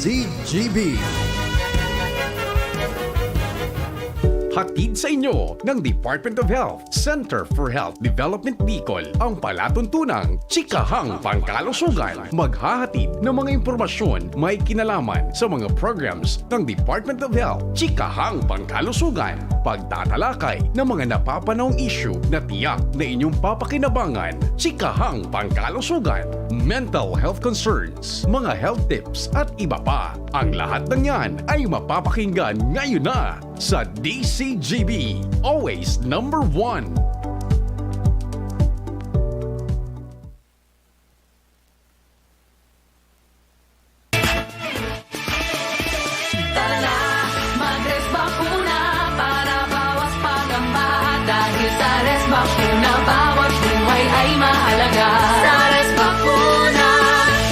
DCGB. Hatid sa inyo ng Department of Health, Center for Health Development Bicol ang palatuntunang Chikahang Pangkalusugan. Maghahatid ng mga impormasyon may kinalaman sa mga programs ng Department of Health, Chikahang Pangkalusugan. Pagtatalakay ng mga napapanahong issue na tiyak na inyong papakinabangan. Chikahang Pangkalusugan, mental health concerns, mga health tips at iba pa. Ang lahat ng yan ay mapapakinggan ngayon na sa DCGB, always number one. Tara na, mag-res bakuna para bawas pagamba. Dahil sa res bakuna, bawat buhay ay mahalaga. Sa res bakuna,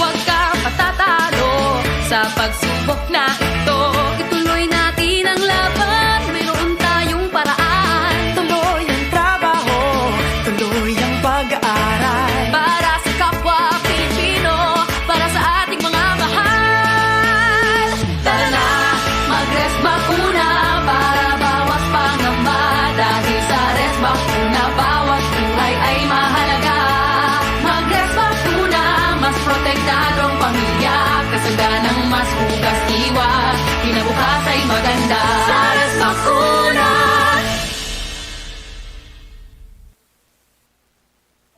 huwag kang patatalo sa pagsubok na ito. Ituloy natin ang laban, mayroon tayong paraan. Tuloy ang trabaho, tuloy ang pag-aaral. Para sa kapwa Pilipino, para sa ating mga mahal. Tara na, mag-res bakuna para bawas pangamba. Dahil sa res bakuna, bawat buhay ay mahalaga. Mag-res bakuna, mas protektado ang pamilya. Kasaganang mas hugas iwas, kinabukas ay maganda. Sa res bakuna.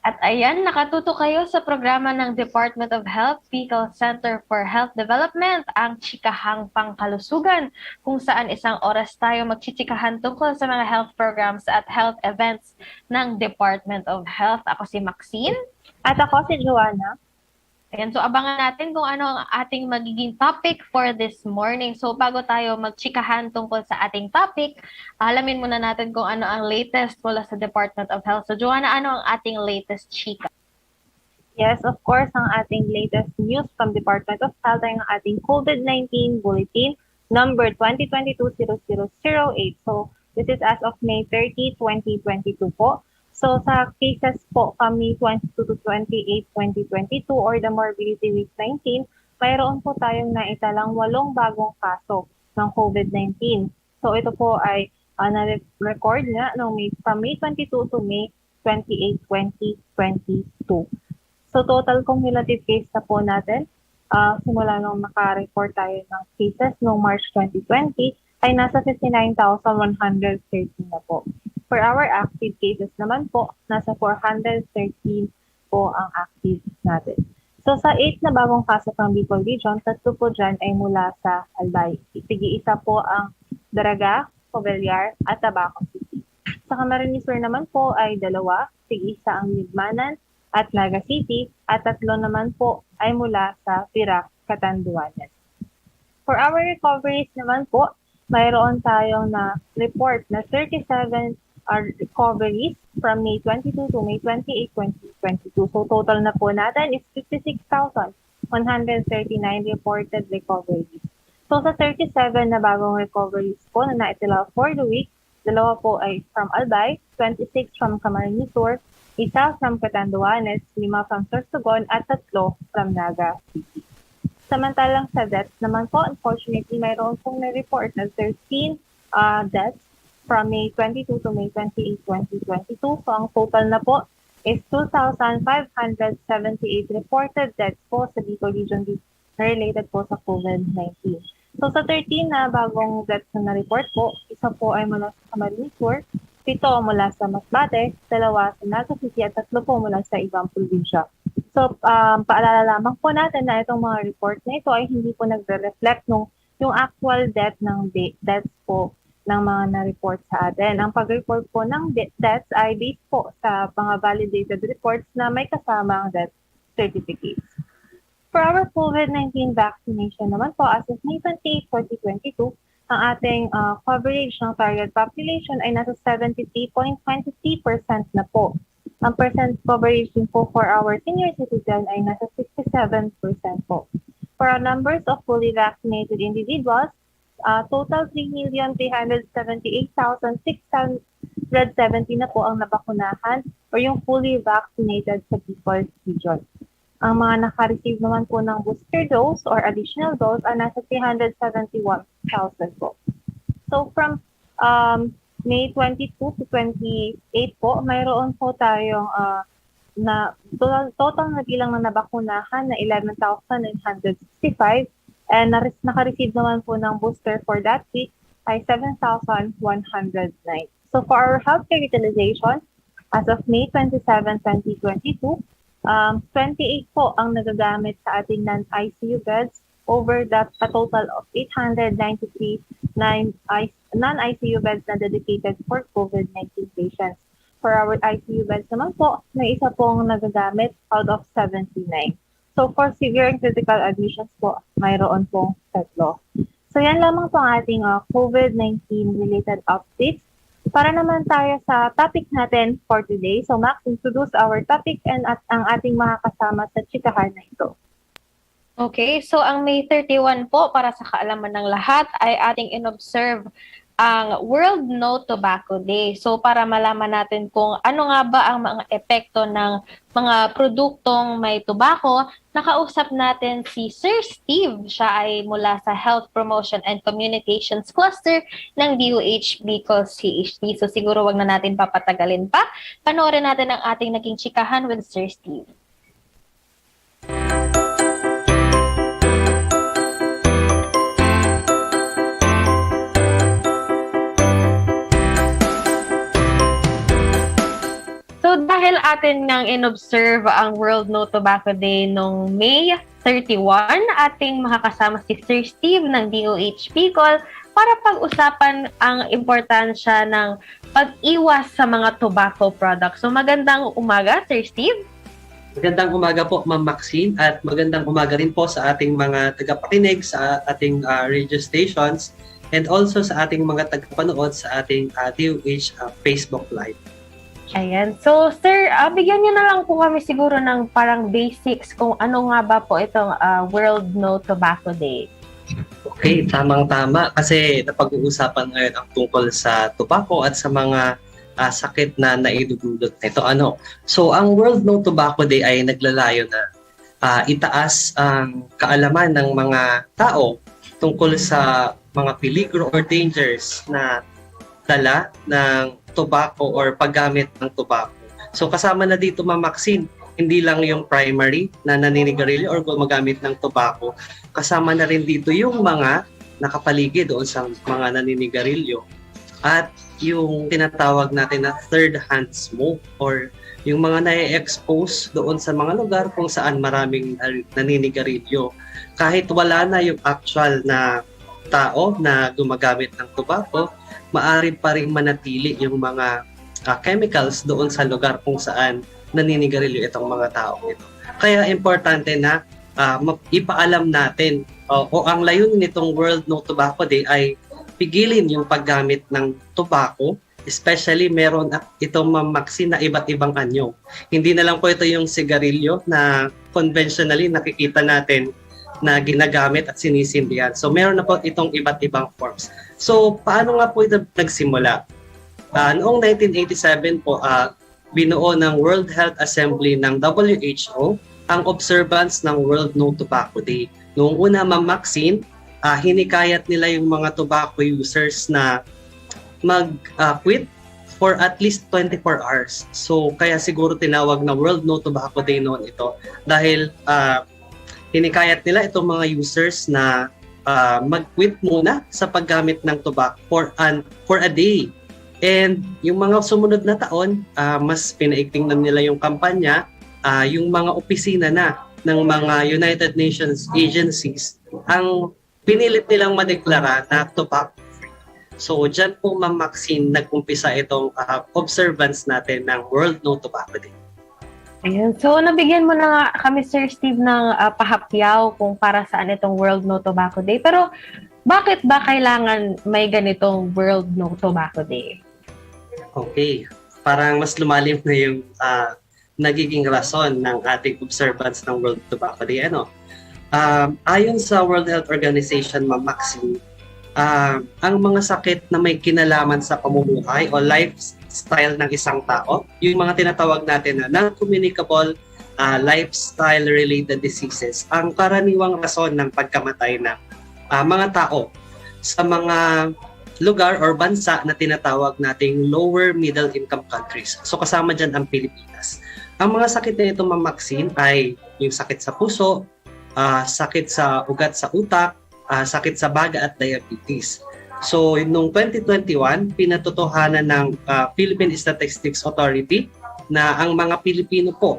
At ayan, nakatuto kayo sa programa ng Department of Health, Bicol Center for Health Development, ang Chikahang Pangkalusugan, kung saan isang oras tayo magchichikahan tungkol sa mga health programs at health events ng Department of Health. Ako si Maxine. At ako si Joanna. Ayan, so abangan natin kung ano ang ating magiging topic for this morning. So bago tayo magchikahan tungkol sa ating topic, alamin muna natin kung ano ang latest mula sa Department of Health. So Joanna, ano ang ating latest chika? Yes, of course, ang ating latest news from Department of Health ay ang ating COVID-19 Bulletin number 2022-0008. So this is as of May 30, 2022 po. So sa cases po kami 22 to 28, 2022 or the morbidity week 19, mayroon po tayong naitalang 8 bagong kaso ng COVID-19. So ito po ay na-record nga from May 22 to May 28, 2022. So total cumulative case na po natin, simula nung naka-report tayo ng cases noong March 2020, ay nasa 59,113 na po. For our active cases naman po, nasa 413 po ang active natin. So sa 8 na bagong kaso ng Bicol Region, 3 po dyan ay mula sa Albay. Tig-isa po ang Daraga, Covellar at Tabaco City. Sa Camarines Sur naman po ay 2, tig-isa ang Libmanan at Naga City at 3 naman po ay mula sa Pirac, Catanduanes. For our recoveries naman po, mayroon tayong na report na 37 recoveries from May 22 to May 28, 2022. So total na po natin is 56,139 reported recoveries. So sa 37 na bagong recoveries po na naitala for the week, 2 po ay from Albay, 26 from Camarines Sur, 1 from Catanduanes, 5 from Sorsogon at 3 from Naga City. Samantalang sa deaths naman po, unfortunately, mayroon pong na-report na 13 deaths from May 22 to May 28, 2022. So ang total na po is 2,578 reported deaths po sa Bicol Region related po sa COVID-19. So sa 13 na bagong deaths na na-report po, 1 po ay mula sa Camarines Sur, 7 mula sa Masbate, 2 sa Naga City at 3 po mula sa ibang probinsya. So paalala lamang po natin na itong mga report na ito ay hindi po nagre-reflect yung actual deaths po ng mga na-report sa atin. Ang pag-report po ng deaths ay based po sa mga validated reports na may kasama ang death certificates. For our COVID-19 vaccination naman po, as of May 28, 2022, ang ating coverage ng target population ay nasa 73.23% na po. Ang percent coverage din po for our senior citizen ay nasa 67% po. For our numbers of fully vaccinated individuals, total 3,378,670 na po ang nabakunahan or yung fully vaccinated sa Bicol Region. Ang mga naka-receive naman po ng booster dose or additional dose ay nasa 371,000 po. So from May 22 to 28 po, mayroon po tayong na total na bilang na nabakunahan na 11,965 and naka-receive naman po ng booster for that week ay 7,109. So for our healthcare utilization, as of May 27, 2022, 28 po ang nagagamit sa ating non-ICU beds over that a total of 893 non-ICU beds na dedicated for COVID-19 patients. For our ICU beds naman po, may isa pong nagagamit out of 79. So for severe and critical admissions po, mayroon pong 3. So yan lamang po ang ating COVID-19 related updates. Para naman tayo sa topic natin for today. So Max, introduce our topic and ang ating mga kasama sa chikahan na ito. Okay, so ang May 31 po, para sa kaalaman ng lahat, ay ating inobserve ang World No Tobacco Day. So para malaman natin kung ano nga ba ang mga epekto ng mga produktong may tobacco, nakausap natin si Sir Steve. Siya ay mula sa Health Promotion and Communications Cluster ng DOH Bicol CHD. So siguro wag na natin papatagalin pa. Panoorin natin ang ating naging chikahan with Sir Steve. So dahil atin nang inobserve ang World No Tobacco Day noong May 31, ating makakasama si Sir Steve ng DOH Bicol para pag-usapan ang importansya ng pag-iwas sa mga tobacco products. So magandang umaga, Sir Steve. Magandang umaga po, Ma'am Maxine, at magandang umaga rin po sa ating mga tagapakinig sa ating radio stations and also sa ating mga tagapanood sa ating DOH Facebook Live. Ayan. So, sir, bigyan niyo na lang po kami siguro ng parang basics kung ano nga ba po itong World No Tobacco Day. Okay, tamang-tama kasi napag-uusapan ngayon ang tungkol sa tobacco at sa mga sakit na naidudulot nito. So, ang World No Tobacco Day ay naglalayo na itaas ang kaalaman ng mga tao tungkol sa mga peligro or dangers na dala ng tobacco or paggamit ng tobacco. So kasama na dito, Ma'am Maxine, hindi lang yung primary na naninigarilyo or gumagamit ng tobacco, kasama na rin dito yung mga nakapaligid doon sa mga naninigarilyo at yung tinatawag natin na third-hand smoke or yung mga na-expose doon sa mga lugar kung saan maraming naninigarilyo. Kahit wala na yung actual na tao na gumagamit ng tobacco, maaari pa rin manatili yung mga chemicals doon sa lugar kung saan naninigarilyo itong mga tao ito. Kaya importante na ipaalam natin o ang layunin nitong World No Tobacco Day ay pigilin yung paggamit ng tobacco, especially meron itong Maxine na iba't ibang anyo. Hindi na lang po ito yung sigarilyo na conventionally nakikita natin na ginagamit at sinisindihan. So meron na po itong iba't ibang forms. So paano nga po ito nagsimula? Noong 1987 po, binuo ng World Health Assembly ng WHO ang observance ng World No Tobacco Day. Noong una, Ma'am Maxine, hinikayat nila yung mga tobacco users na mag-quit for at least 24 hours. So kaya siguro tinawag na World No Tobacco Day noon ito dahil hinikayat nila itong mga users na mag-quit muna sa paggamit ng tobacco for a day. And yung mga sumunod na taon, mas pinaigting na nila yung kampanya, yung mga opisina na ng mga United Nations agencies, ang pinilit nilang madeklara na tobacco-free. So dyan po, Ma'am Maxine, nag-umpisa itong observance natin ng World No Tobacco Day. Ayun. So, nabigyan mo na nga kami, Sir Steve, ng pahapyaw kung para saan itong World No Tobacco Day. Pero, bakit ba kailangan may ganitong World No Tobacco Day? Okay. Parang mas lumalim na yung nagiging rason ng ating observance ng World Tobacco Day. Ayon sa World Health Organization, Ma'am Maxine, ang mga sakit na may kinalaman sa pamumuhay o lifestyle ng isang tao, yung mga tinatawag natin na non-communicable lifestyle-related diseases ang karaniwang rason ng pagkamatay ng mga tao sa mga lugar or bansa na tinatawag nating lower middle income countries. So kasama dyan ang Pilipinas. Ang mga sakit na ito, Ma'am Maxine, ay yung sakit sa puso, sakit sa ugat sa utak, sakit sa baga at diabetes. So noong 2021, pinatotohanan ng Philippine Statistics Authority na ang mga Pilipino po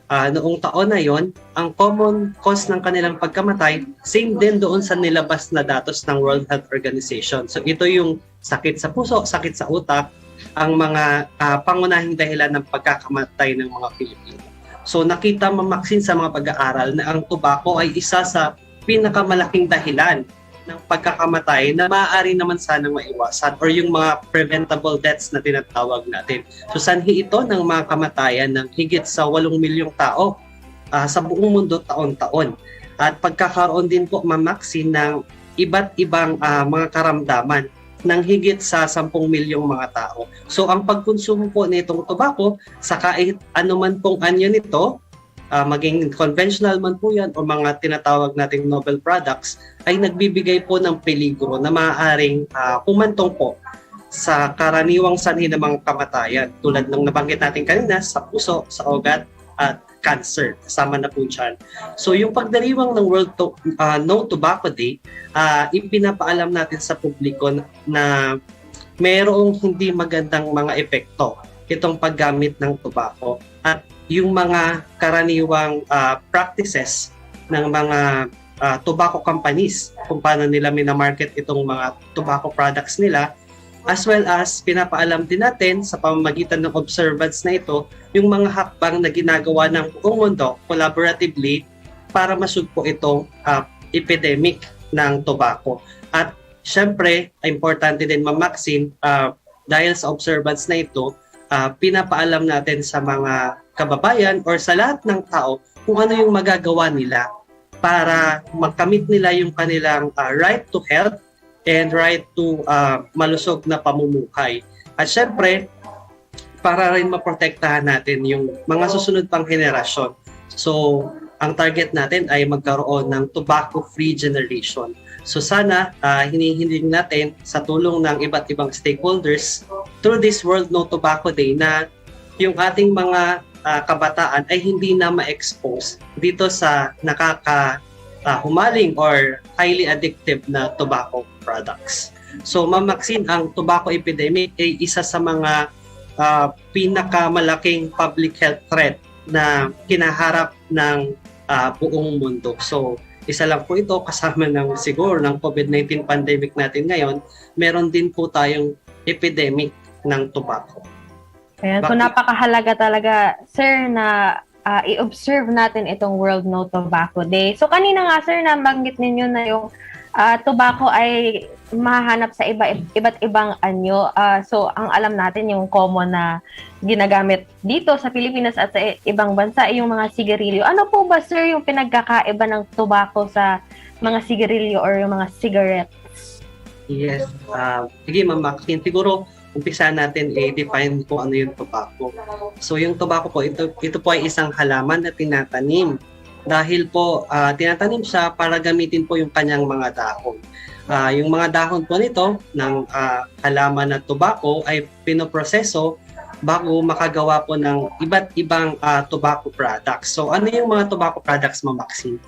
noong taon na yon, ang common cause ng kanilang pagkamatay, same din doon sa nilabas na datos ng World Health Organization. So ito yung sakit sa puso, sakit sa utak, ang mga pangunahing dahilan ng pagkakamatay ng mga Pilipino. So nakita, Ma'am Maxine, sa mga pag-aaral na ang tobacco ay isa sa pinakamalaking dahilan ng pagkakamatay na maaari naman sanang maiwasan or yung mga preventable deaths na tinatawag natin. So sanhi ito ng mga kamatayan ng higit sa 8 milyong tao sa buong mundo taon-taon. At pagkakaroon din po, Ma'am Maxine, ng iba't ibang mga karamdaman ng higit sa 10 milyong mga tao. So ang pagkonsumo po nitong tobacco sa kahit anuman pong anyo nito, maging conventional man po yan o mga tinatawag nating novel products, ay nagbibigay po ng peligro na maaaring humantong po sa karaniwang sanhi ng mga kamatayan tulad ng nabanggit natin kanina sa puso, sa ugat at cancer. Kasama na po dyan. So yung pagdiriwang ng No Tobacco Day, ipinapaalam natin sa publiko na mayroong hindi magandang mga epekto itong paggamit ng tobacco at yung mga karaniwang practices ng mga tobacco companies kung paano nila minamarket itong mga tobacco products nila, as well as pinapaalam din natin sa pamamagitan ng observance na ito yung mga hakbang na ginagawa ng buong mundo collaboratively para masugpo itong epidemic ng tobacco. At syempre, importante din, Ma'am Maxine, dahil sa observance na ito, pinapaalam natin sa mga kababayan or sa lahat ng tao kung ano yung magagawa nila para magkamit nila yung kanilang right to health and right to malusog na pamumuhay. At syempre, para rin maprotektahan natin yung mga susunod pang henerasyon. So, ang target natin ay magkaroon ng tobacco-free generation. So sana hinihiling natin sa tulong ng iba't ibang stakeholders through this World No Tobacco Day na yung ating mga kabataan ay hindi na ma-expose dito sa humaling or highly addictive na tobacco products. So Ma'am Maxine, ang tobacco epidemic ay isa sa mga pinakamalaking public health threat na kinaharap ng buong mundo. So isa lang po ito kasama ng siguro ng COVID-19 pandemic natin ngayon, meron din po tayong epidemic ng tobacco. Ayan, so napakahalaga talaga, sir, na i-observe natin itong World No Tobacco Day. So kanina nga, sir, nabanggit ninyo na yung tobacco ay mahanap sa iba't ibang anyo. So ang alam natin yung common na ginagamit dito sa Pilipinas at sa ibang bansa ay yung mga sigarilyo. Ano po ba, sir, yung pinagkakaiba ng tobacco sa mga sigarilyo or yung mga cigarettes? Yes. Sige, Ma'am Maxine, siguro umpisa natin i-define kung ano yung tobacco. So yung tobacco po, ito po ay isang halaman na tinatanim. Dahil po tinatanim siya para gamitin po yung kanyang mga dahon. Yung mga dahon po nito ng halaman na tobacco ay pinoproseso bago makagawa po ng iba't ibang tobacco products. So ano yung mga tobacco products, Ma'am Maxine?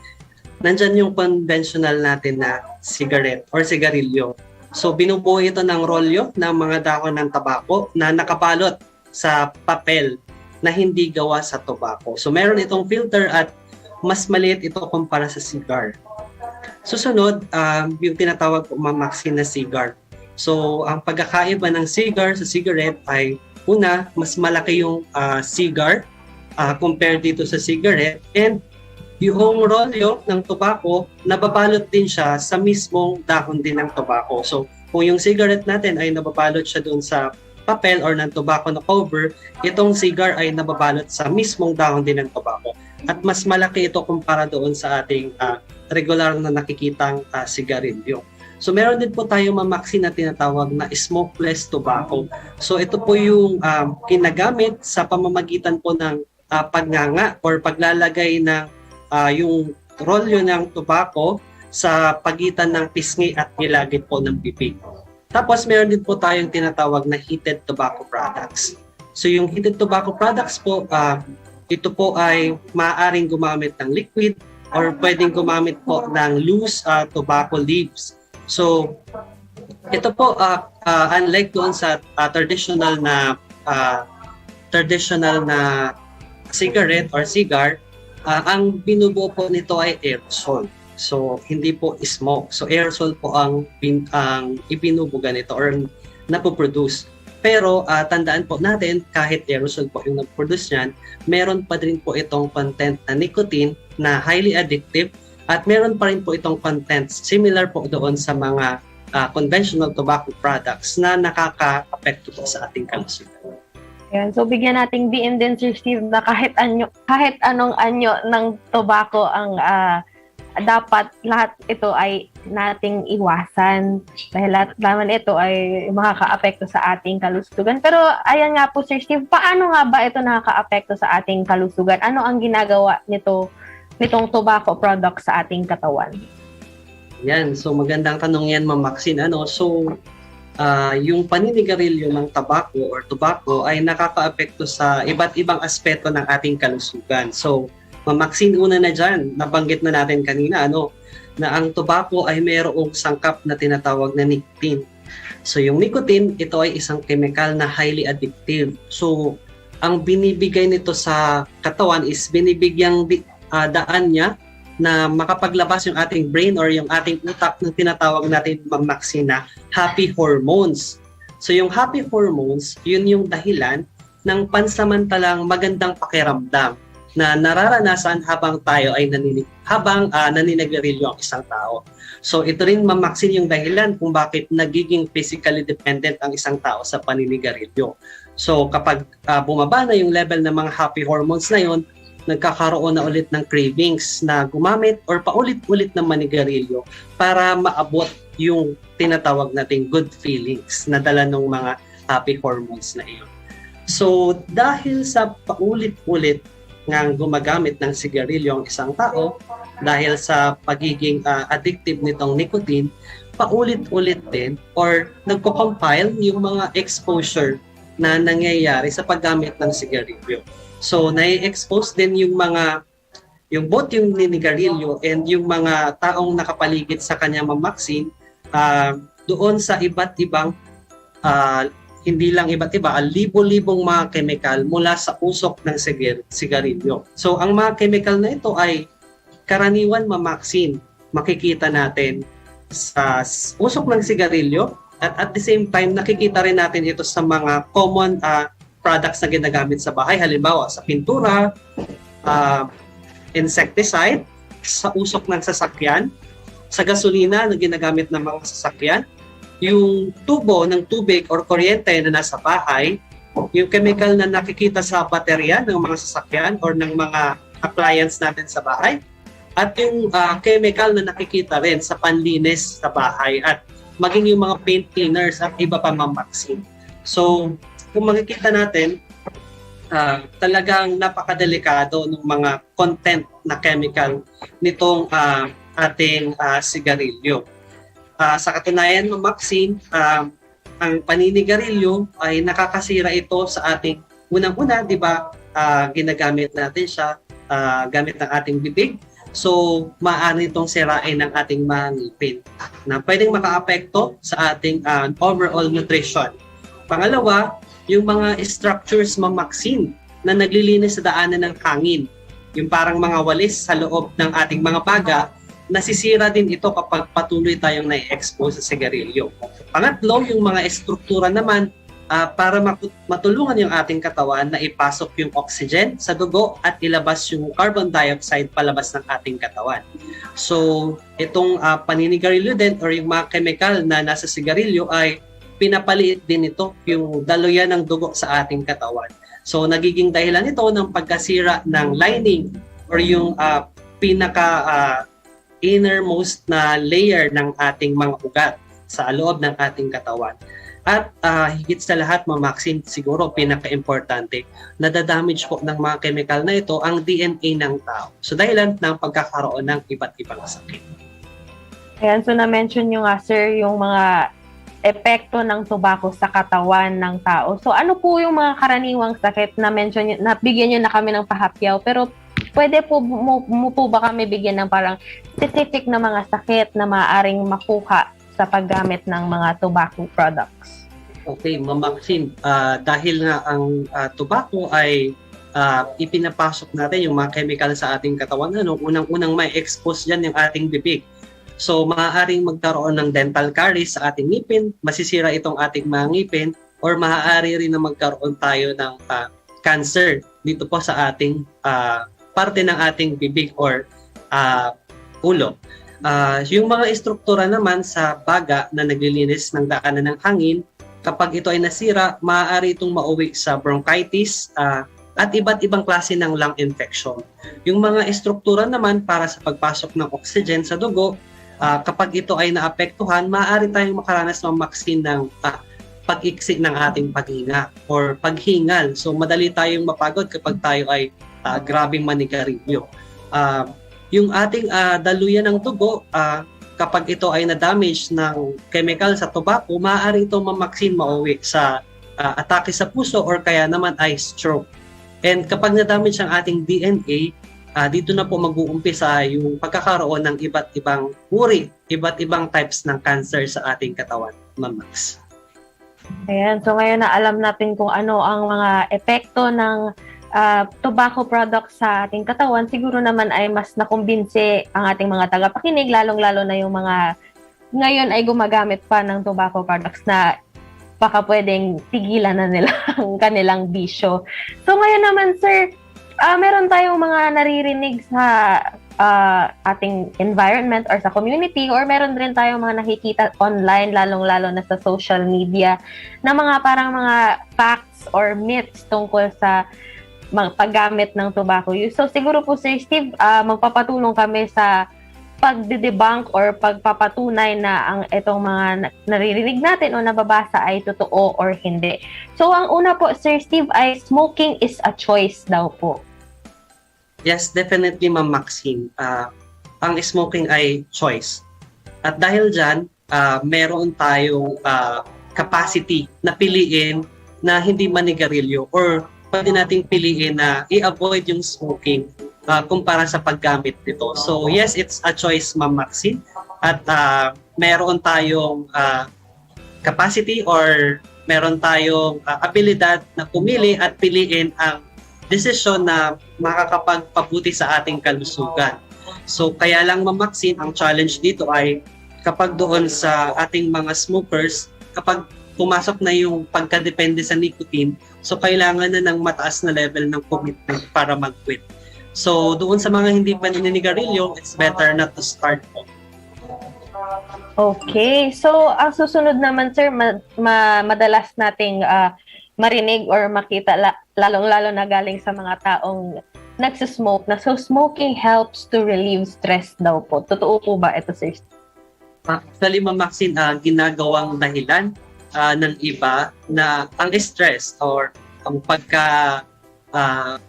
Nandyan yung conventional natin na cigarette or sigarilyo. So binubuo ito ng rolyo ng mga dahon ng tabako na nakabalot sa papel na hindi gawa sa tobacco. So meron itong filter at mas maliit ito kumpara sa cigar. Susunod, yung tinatawag po, Ma'am Maxine, na cigar. So ang pagkakaiba ng cigar sa cigarette ay una, mas malaki yung cigar compared dito sa cigarette, and yung rolyo ng tobacco, nababalot din siya sa mismong dahon din ng tobacco. So, kung yung cigarette natin ay nababalot siya doon sa papel or ng tobacco na cover, itong cigar ay nababalot sa mismong dahon din ng tobacco. At mas malaki ito kumpara doon sa ating regular na nakikitang sigarilyo. So, meron din po tayo, Ma'am Maxine, na tinatawag na smokeless tobacco. So, ito po yung ginagamit sa pamamagitan po ng pagnganga or paglalagay ng yung rolyo ng tobacco sa pagitan ng pisngi at nilagit po ng bibig. Tapos meron din po tayong tinatawag na heated tobacco products. So yung heated tobacco products po, ito po ay maaaring gumamit ng liquid or pwedeng gumamit po ng loose tobacco leaves. So ito po, unlike doon sa traditional na cigarette or cigar, ang binubuo po nito ay aerosol. So, hindi po smoke. So, aerosol po ang ibinubuga nito or napoproduce. Pero, tandaan po natin, kahit aerosol po yung nag-produce niyan, meron pa rin po itong content na nicotine na highly addictive at meron pa rin po itong content similar po doon sa mga conventional tobacco products na nakaka-apekto po sa ating kalusugan. Yan. So, bigyan nating diin din, Sir Steve, na kahit anong anyo ng tobacco ang dapat lahat ito ay nating iwasan. Dahil lahat naman ito ay makaka-apekto sa ating kalusugan. Pero, ayan nga po, Sir Steve, paano nga ba ito nakaka-apekto sa ating kalusugan? Ano ang ginagawa nitong tobacco product sa ating katawan? Yan. So, magandang tanong yan, Ma'am Maxine. So, yung paninigarilyo ng tobacco ay nakaka-apekto sa iba't ibang aspeto ng ating kalusugan. So, Ma'am Maxine, una na dyan, nabanggit na natin kanina, na ang tobacco ay mayroong sangkap na tinatawag na nicotine. So, yung nicotine, ito ay isang chemical na highly addictive. So, ang binibigay nito sa katawan is binibigyang daan niya na makapaglabas yung ating brain or yung ating utak na tinatawag natin, Ma'am Maxine, na happy hormones. So yung happy hormones, yun yung dahilan ng pansamantalang magandang pakiramdam na nararanasan habang tayo ay naninigarilyo ang isang tao. So ito rin, Ma'am Maxine, yung dahilan kung bakit nagiging physically dependent ang isang tao sa paninigarilyo. So kapag bumaba na yung level ng mga happy hormones na yun, nagkakaroon na ulit ng cravings na gumamit or paulit-ulit na manigarilyo para maabot yung tinatawag nating good feelings na dala ng mga happy hormones na iyon. So, dahil sa paulit-ulit ngang gumagamit ng sigarilyo ang isang tao, dahil sa pagiging addictive nitong nicotine, paulit-ulit din or nagko-compile yung mga exposure na nangyayari sa paggamit ng sigarilyo. So, nai-expose din yung both yung ninigarilyo and yung mga taong nakapaligid sa kanya, Ma'am Maxine, doon sa iba't ibang, hindi lang iba't iba, libo-libong mga chemical mula sa usok ng sigarilyo. So, ang mga chemical na ito ay karaniwan, Ma'am Maxine, makikita natin sa usok ng sigarilyo at the same time, nakikita rin natin ito sa mga common products na ginagamit sa bahay, halimbawa sa pintura, insecticide, sa usok ng sasakyan, sa gasolina na ginagamit ng mga sasakyan, yung tubo ng tubig or kuryente na nasa bahay, yung chemical na nakikita sa baterya ng mga sasakyan or ng mga appliance natin sa bahay, at yung chemical na nakikita rin sa panlinis sa bahay at maging yung mga paint cleaners at iba pa, Ma'am Maxine. So, kung makikita natin, talagang napakadelikado ng mga content na chemical nitong ating sigarilyo. Sa katunayan, Ma'am Maxine, ang paninigarilyo ay nakakasira ito sa ating unang-una, di ba, ginagamit natin siya gamit ng ating bibig. So, maaari itong sirain ng ating mga ngipin na pwedeng makaapekto sa ating overall nutrition. Pangalawa, yung mga structures, Ma'am Maxine, na naglilinis sa daanan ng hangin. Yung parang mga walis sa loob ng ating mga baga, nasisira din ito kapag patuloy tayong na-expose sa sigarilyo. Pangatlo, yung mga estruktura naman para matulungan yung ating katawan na ipasok yung oxygen sa dugo at ilabas yung carbon dioxide palabas ng ating katawan. So, itong paninigarilyo din or yung mga chemical na nasa sigarilyo ay pinapaliit din ito yung daluyan ng dugo sa ating katawan. So, nagiging dahilan ito ng pagkasira ng lining or yung innermost na layer ng ating mga ugat sa loob ng ating katawan. At higit sa lahat, Ma'am Maxine, siguro pinaka-importante, nadadamage po ng mga chemical na ito ang DNA ng tao. So dahilan ng pagkakaroon ng iba't ibang sakit. Ayan, so na-mention nyo nga, sir, yung mga epekto ng tobacco sa katawan ng tao. So ano po yung mga karaniwang sakit na mention nyo, nabigyan nyo na kami ng pahapyaw, pero pwede po mo po ba kami bigyan ng parang specific na mga sakit na maaaring makuha sa paggamit ng mga tobacco products? Okay, Ma'am Maxine, dahil nga ang tobacco ay ipinapasok natin yung mga chemical sa ating katawan, unang-unang may expose dyan yung ating bibig. So, maaaring magkaroon ng dental caries sa ating ngipin, masisira itong ating mga ngipin, or maaari rin na magkaroon tayo ng cancer dito po sa ating parte ng ating bibig or ulo. Yung mga istruktura naman sa baga na naglilinis ng daanan ng hangin, kapag ito ay nasira, maaari itong mauwi sa bronchitis at iba't ibang klase ng lung infection. Yung mga istruktura naman para sa pagpasok ng oxygen sa dugo, kapag ito ay naapektuhan, maaari tayong makaranas ng Maxine ng pag-iksi ng ating paghinga or paghingal. So madali tayong mapagod kapag tayo ay grabing manigarilyo. Yung ating daluyan ng dugo, kapag ito ay na-damage ng chemical sa tobacco, maaari itong Maxine mauwi sa atake sa puso or kaya naman ay stroke. And kapag na-damage ang ating DNA, dito na po mag-uumpisa yung pagkakaroon ng iba't ibang uri, iba't ibang types ng cancer sa ating katawan, Ma'am Max. Ayan, so ngayon na alam natin kung ano ang mga epekto ng tobacco products sa ating katawan, siguro naman ay mas nakumbinsi ang ating mga tagapakinig, lalong-lalo na yung mga ngayon ay gumagamit pa ng tobacco products na baka pwedeng tigilan na nila ang kanilang bisyo. So ngayon naman, sir, meron tayong mga naririnig sa ating environment or sa community, or meron rin tayong mga nakikita online, lalong-lalo na sa social media, na mga parang mga facts or myths tungkol sa paggamit ng tobacco use. So siguro po, Sir Steve, magpapatulong kami sa pagde-debunk or pagpapatunay na ang itong mga naririnig natin o nababasa ay totoo or hindi. So ang una po, Sir Steve, ay smoking is a choice daw po. Yes, definitely, Ma'am Maxine. Ang smoking ay choice. At dahil dyan, meron tayong capacity na piliin na hindi manigarilyo, or pwede nating piliin na i-avoid yung smoking kumpara sa paggamit nito. So yes, it's a choice, Ma'am Maxine. At meron tayong capacity or meron tayong abilidad na pumili at piliin ang desisyon na makakapagpabuti sa ating kalusugan. So kaya lang, Ma'am Maxine, ang challenge dito ay kapag doon sa ating mga smokers, kapag pumasok na yung pagkadepende sa nicotine, so kailangan na ng mataas na level ng commitment para mag-quit. So doon sa mga hindi pa naninigarilyo, it's better not to start po. Okay. So ang susunod naman, sir, madalas nating marinig or makita, lalong-lalo na galing sa mga taong nagsismoke na, so smoking helps to relieve stress daw po. Totoo po ba ito, sir? Actually, Ma'am Maxine, ginagawang dahilan ng iba na ang stress or ang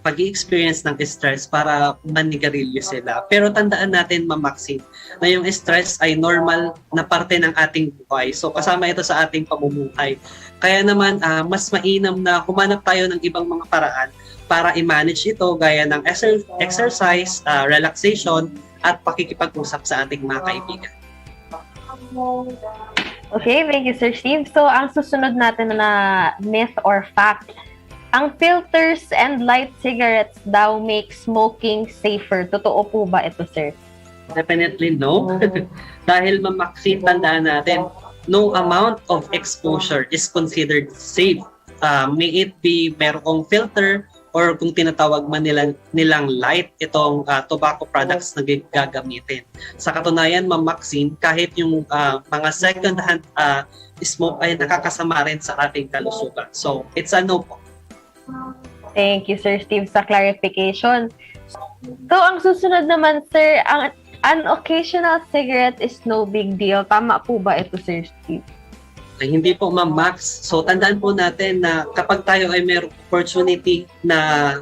pag-i-experience ng stress para manigarilyo sila. Pero tandaan natin, Ma'am Maxine, na yung stress ay normal na parte ng ating buhay. So kasama ito sa ating pamumuhay. Kaya naman, mas mainam na humanap tayo ng ibang mga paraan para i-manage ito, gaya ng exercise, relaxation, at pakikipag-usap sa ating mga kaibigan. Okay, thank you, Sir Steve. So ang susunod natin na myth or fact, ang filters and light cigarettes daw make smoking safer. Totoo po ba ito, sir? Definitely no. Dahil, Ma'am Maxine, tandaan natin, no amount of exposure is considered safe. May it be merong filter or kung tinatawag man nilang light, itong tobacco products na gagamitin. Sa katunayan, Ma'am Maxine, kahit yung mga second-hand smoke ay nakakasama rin sa ating kalusugan. So, it's a no po. Thank you, Sir Steve, sa clarification. So, ang susunod naman, sir, an occasional cigarette is no big deal. Tama po ba ito, Sir Steve? Ay, hindi po, Ma'am Max. So, tandaan po natin na kapag tayo ay mayroong opportunity na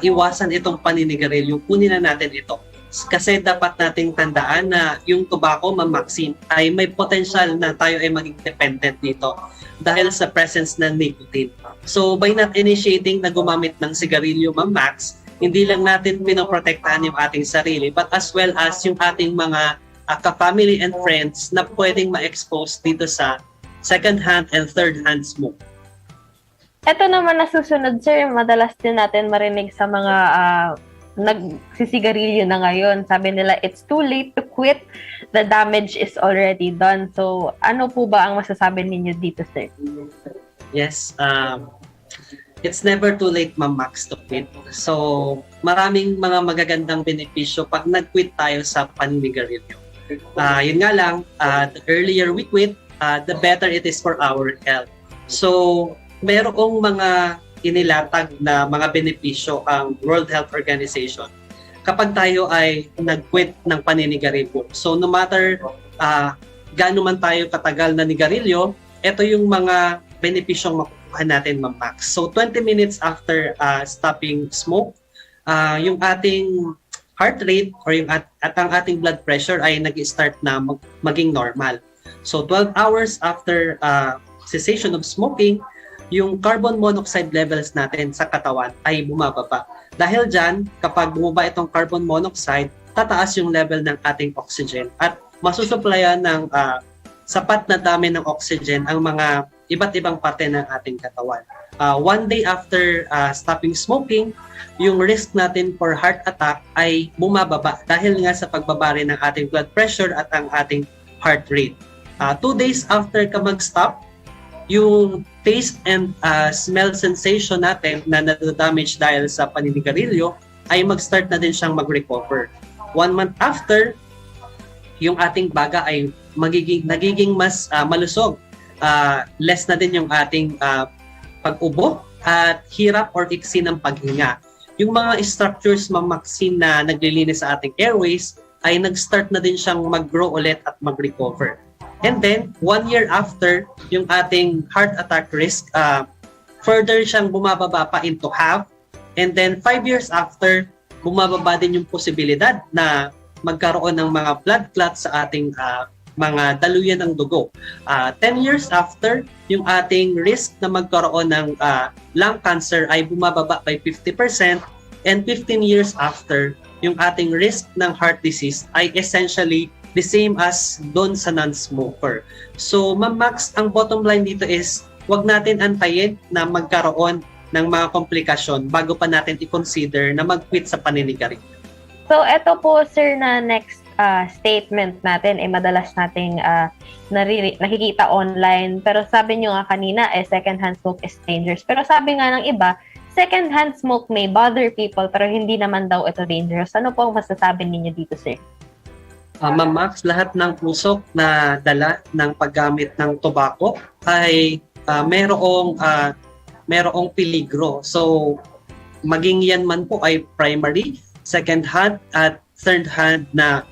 iwasan itong paninigarilyo, kunin na natin ito. Kasi dapat nating tandaan na yung tobacco, Ma'am Maxine, ay may potential na tayo ay maging dependent nito dahil sa presence ng nicotine. So, by not initiating na gumamit ng sigarilyo, Ma'am Max, hindi lang natin pinoprotektahan yung ating sarili, but as well as yung ating mga ka-family and friends na pwedeng ma-expose dito sa second-hand and third-hand smoke. Ito naman na susunod, sir, madalas din natin marinig sa mga nagsisigarilyo na ngayon. Sabi nila, it's too late to quit. The damage is already done. So, ano po ba ang masasabi ninyo dito, sir? Yes, it's never too late, Ma'am Max, to quit. So, maraming mga magagandang benepisyo pag nag-quit tayo sa paninigarilyo. Yun nga lang, the earlier we quit, the better it is for our health. So, merong mga inilatag na mga benepisyo ang World Health Organization kapag tayo ay nag-quit ng paninigarilyo. So, no matter gaano man tayo katagal na nigarilyo, ito yung mga benepisyong makukuha natin, Ma'am Max. So, 20 minutes after stopping smoke, yung ating heart rate or yung at ang ating blood pressure ay nag-start na maging normal. So, 12 hours after cessation of smoking, yung carbon monoxide levels natin sa katawan ay bumababa. Dahil dyan, kapag bumaba itong carbon monoxide, tataas yung level ng ating oxygen at masusuplayan ng sapat na dami ng oxygen ang mga iba't ibang parte ng ating katawan. One day after stopping smoking, yung risk natin for heart attack ay bumababa dahil nga sa pagbaba rin ng ating blood pressure at ang ating heart rate. 2 days after ka mag-stop, yung taste and smell sensation natin na nadadamage dahil sa paninigarilyo ay mag-start na din siyang mag-recover. 1 month after, yung ating baga ay nagiging mas malusog. Less na din yung ating pag-ubo at hirap or iksi ng paghinga. Yung mga structures, Ma'am Maxine, na naglilinis sa ating airways ay nag-start na din siyang mag-grow ulit at mag-recover. And then, 1 year after, yung ating heart attack risk, further siyang bumababa pa into half. And then, 5 years after, bumababa din yung posibilidad na magkaroon ng mga blood clots sa ating mga daluyan ng dugo. 10 years after, yung ating risk na magkaroon ng lung cancer ay bumababa by 50%. And 15 years after, yung ating risk ng heart disease ay essentially the same as doon sa non-smoker. So, Ma'am Max, ang bottom line dito is wag natin antayin na magkaroon ng mga komplikasyon bago pa natin i-consider na mag-quit sa paninigarilyo. So, eto po, sir, na next statement natin, madalas nating nakikita online. Pero sabi nyo nga kanina, second-hand smoke is dangerous. Pero sabi nga ng iba, second-hand smoke may bother people, pero hindi naman daw ito dangerous. Ano po ang masasabi ninyo dito, sir? Ma'am Max, lahat ng usok na dala ng paggamit ng tobacco ay merong peligro. So, maging yan man po ay primary, second-hand, at third-hand na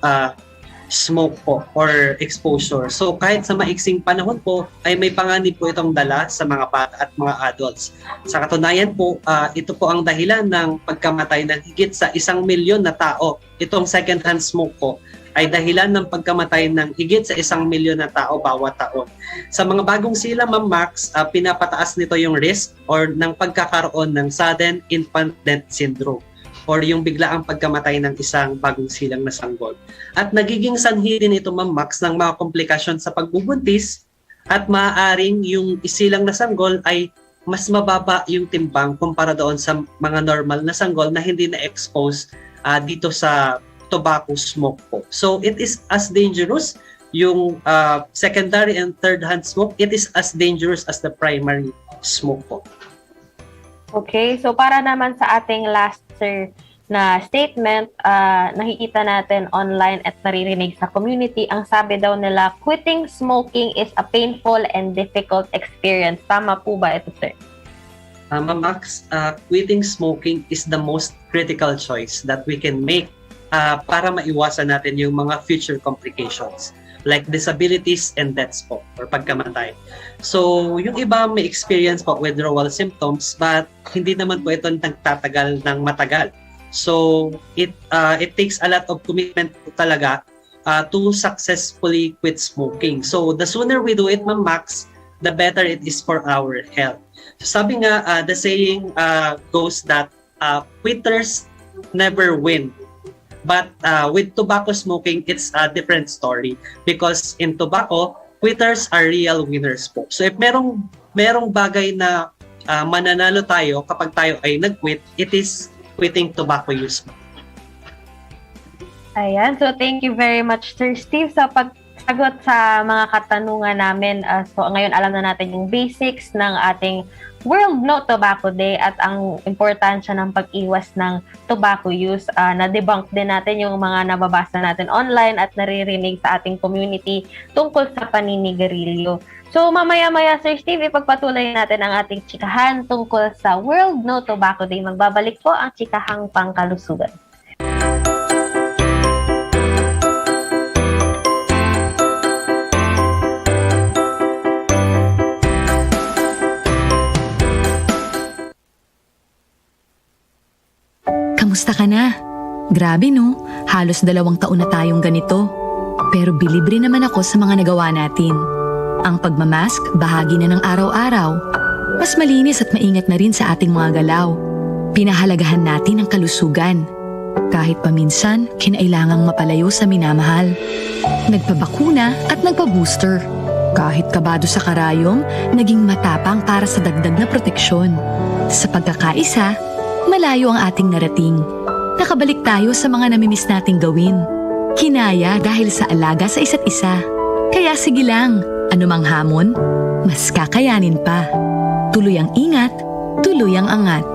smoke po or exposure. So, kahit sa maiksing panahon po, ay may panganib po itong dala sa mga bata at mga adults. Sa katunayan po, ito po ang dahilan ng pagkamatay ng higit sa 1 milyon na tao. Itong second-hand smoke po ay dahilan ng pagkamatay ng higit sa 1 milyon na tao bawat taon. Sa mga bagong sila, Ma'am Max, pinapataas nito yung risk or ng pagkakaroon ng sudden infant death syndrome or yung biglaang pagkamatay ng isang bagong silang na sanggol. At nagiging sanhi din ito, Ma'am Max, ng mga komplikasyon sa pagbubuntis at maaaring yung isilang na sanggol ay mas mababa yung timbang kumpara doon sa mga normal na sanggol na hindi na-expose dito sa tobacco smoke po. So, it is as dangerous yung secondary and third-hand smoke. It is as dangerous as the primary smoke po. Okay, so para naman sa ating last, sir, na statement, nakikita natin online at naririnig sa community, ang sabi daw nila, quitting smoking is a painful and difficult experience. Tama po ba ito, sir? Ma'am Max, quitting smoking is the most critical choice that we can make para maiwasan natin yung mga future complications. like disabilities and deaths po, or pagkamatay. So, yung iba may experience po withdrawal symptoms, but hindi naman po ito nagtatagal ng matagal. So, it takes a lot of commitment po talaga to successfully quit smoking. So, the sooner we do it, Ma'am Max, the better it is for our health. So, sabi nga, the saying goes that quitters never win. But with tobacco smoking, it's a different story. Because in tobacco, quitters are real winners po. So, if merong bagay na mananalo tayo kapag tayo ay nag-quit, it is quitting tobacco use. Ayan, so thank you very much, Sir Steve, sa pagsagot sa mga katanungan namin. So ngayon alam na natin yung basics ng ating World No Tobacco Day at ang importansya ng pag-iwas ng tobacco use. Na-debunk din natin yung mga nababasa natin online at naririnig sa ating community tungkol sa paninigarilyo. So mamaya-maya, Sir Steve, ipagpatuloy natin ang ating chikahan tungkol sa World No Tobacco Day. Magbabalik po ang chikahang pangkalusugan. Kamusta ka na? Grabe no, halos 2 taon na tayong ganito. Pero bilib rin naman ako sa mga nagawa natin. Ang pagmamask, bahagi na ng araw-araw. Mas malinis at maingat na rin sa ating mga galaw. Pinahalagahan natin ang kalusugan. Kahit paminsan, kinailangang mapalayo sa minamahal. Nagpabakuna at nagpa-booster. Kahit kabado sa karayom, naging matapang para sa dagdag na proteksyon. Sa pagkakaisa, malayo ang ating narating. Nakabalik tayo sa mga namimiss nating gawin. Kinaya dahil sa alaga sa isa't isa. Kaya sige lang, anumang hamon, mas kakayanin pa. Tuloy ang ingat, tuloy ang angat.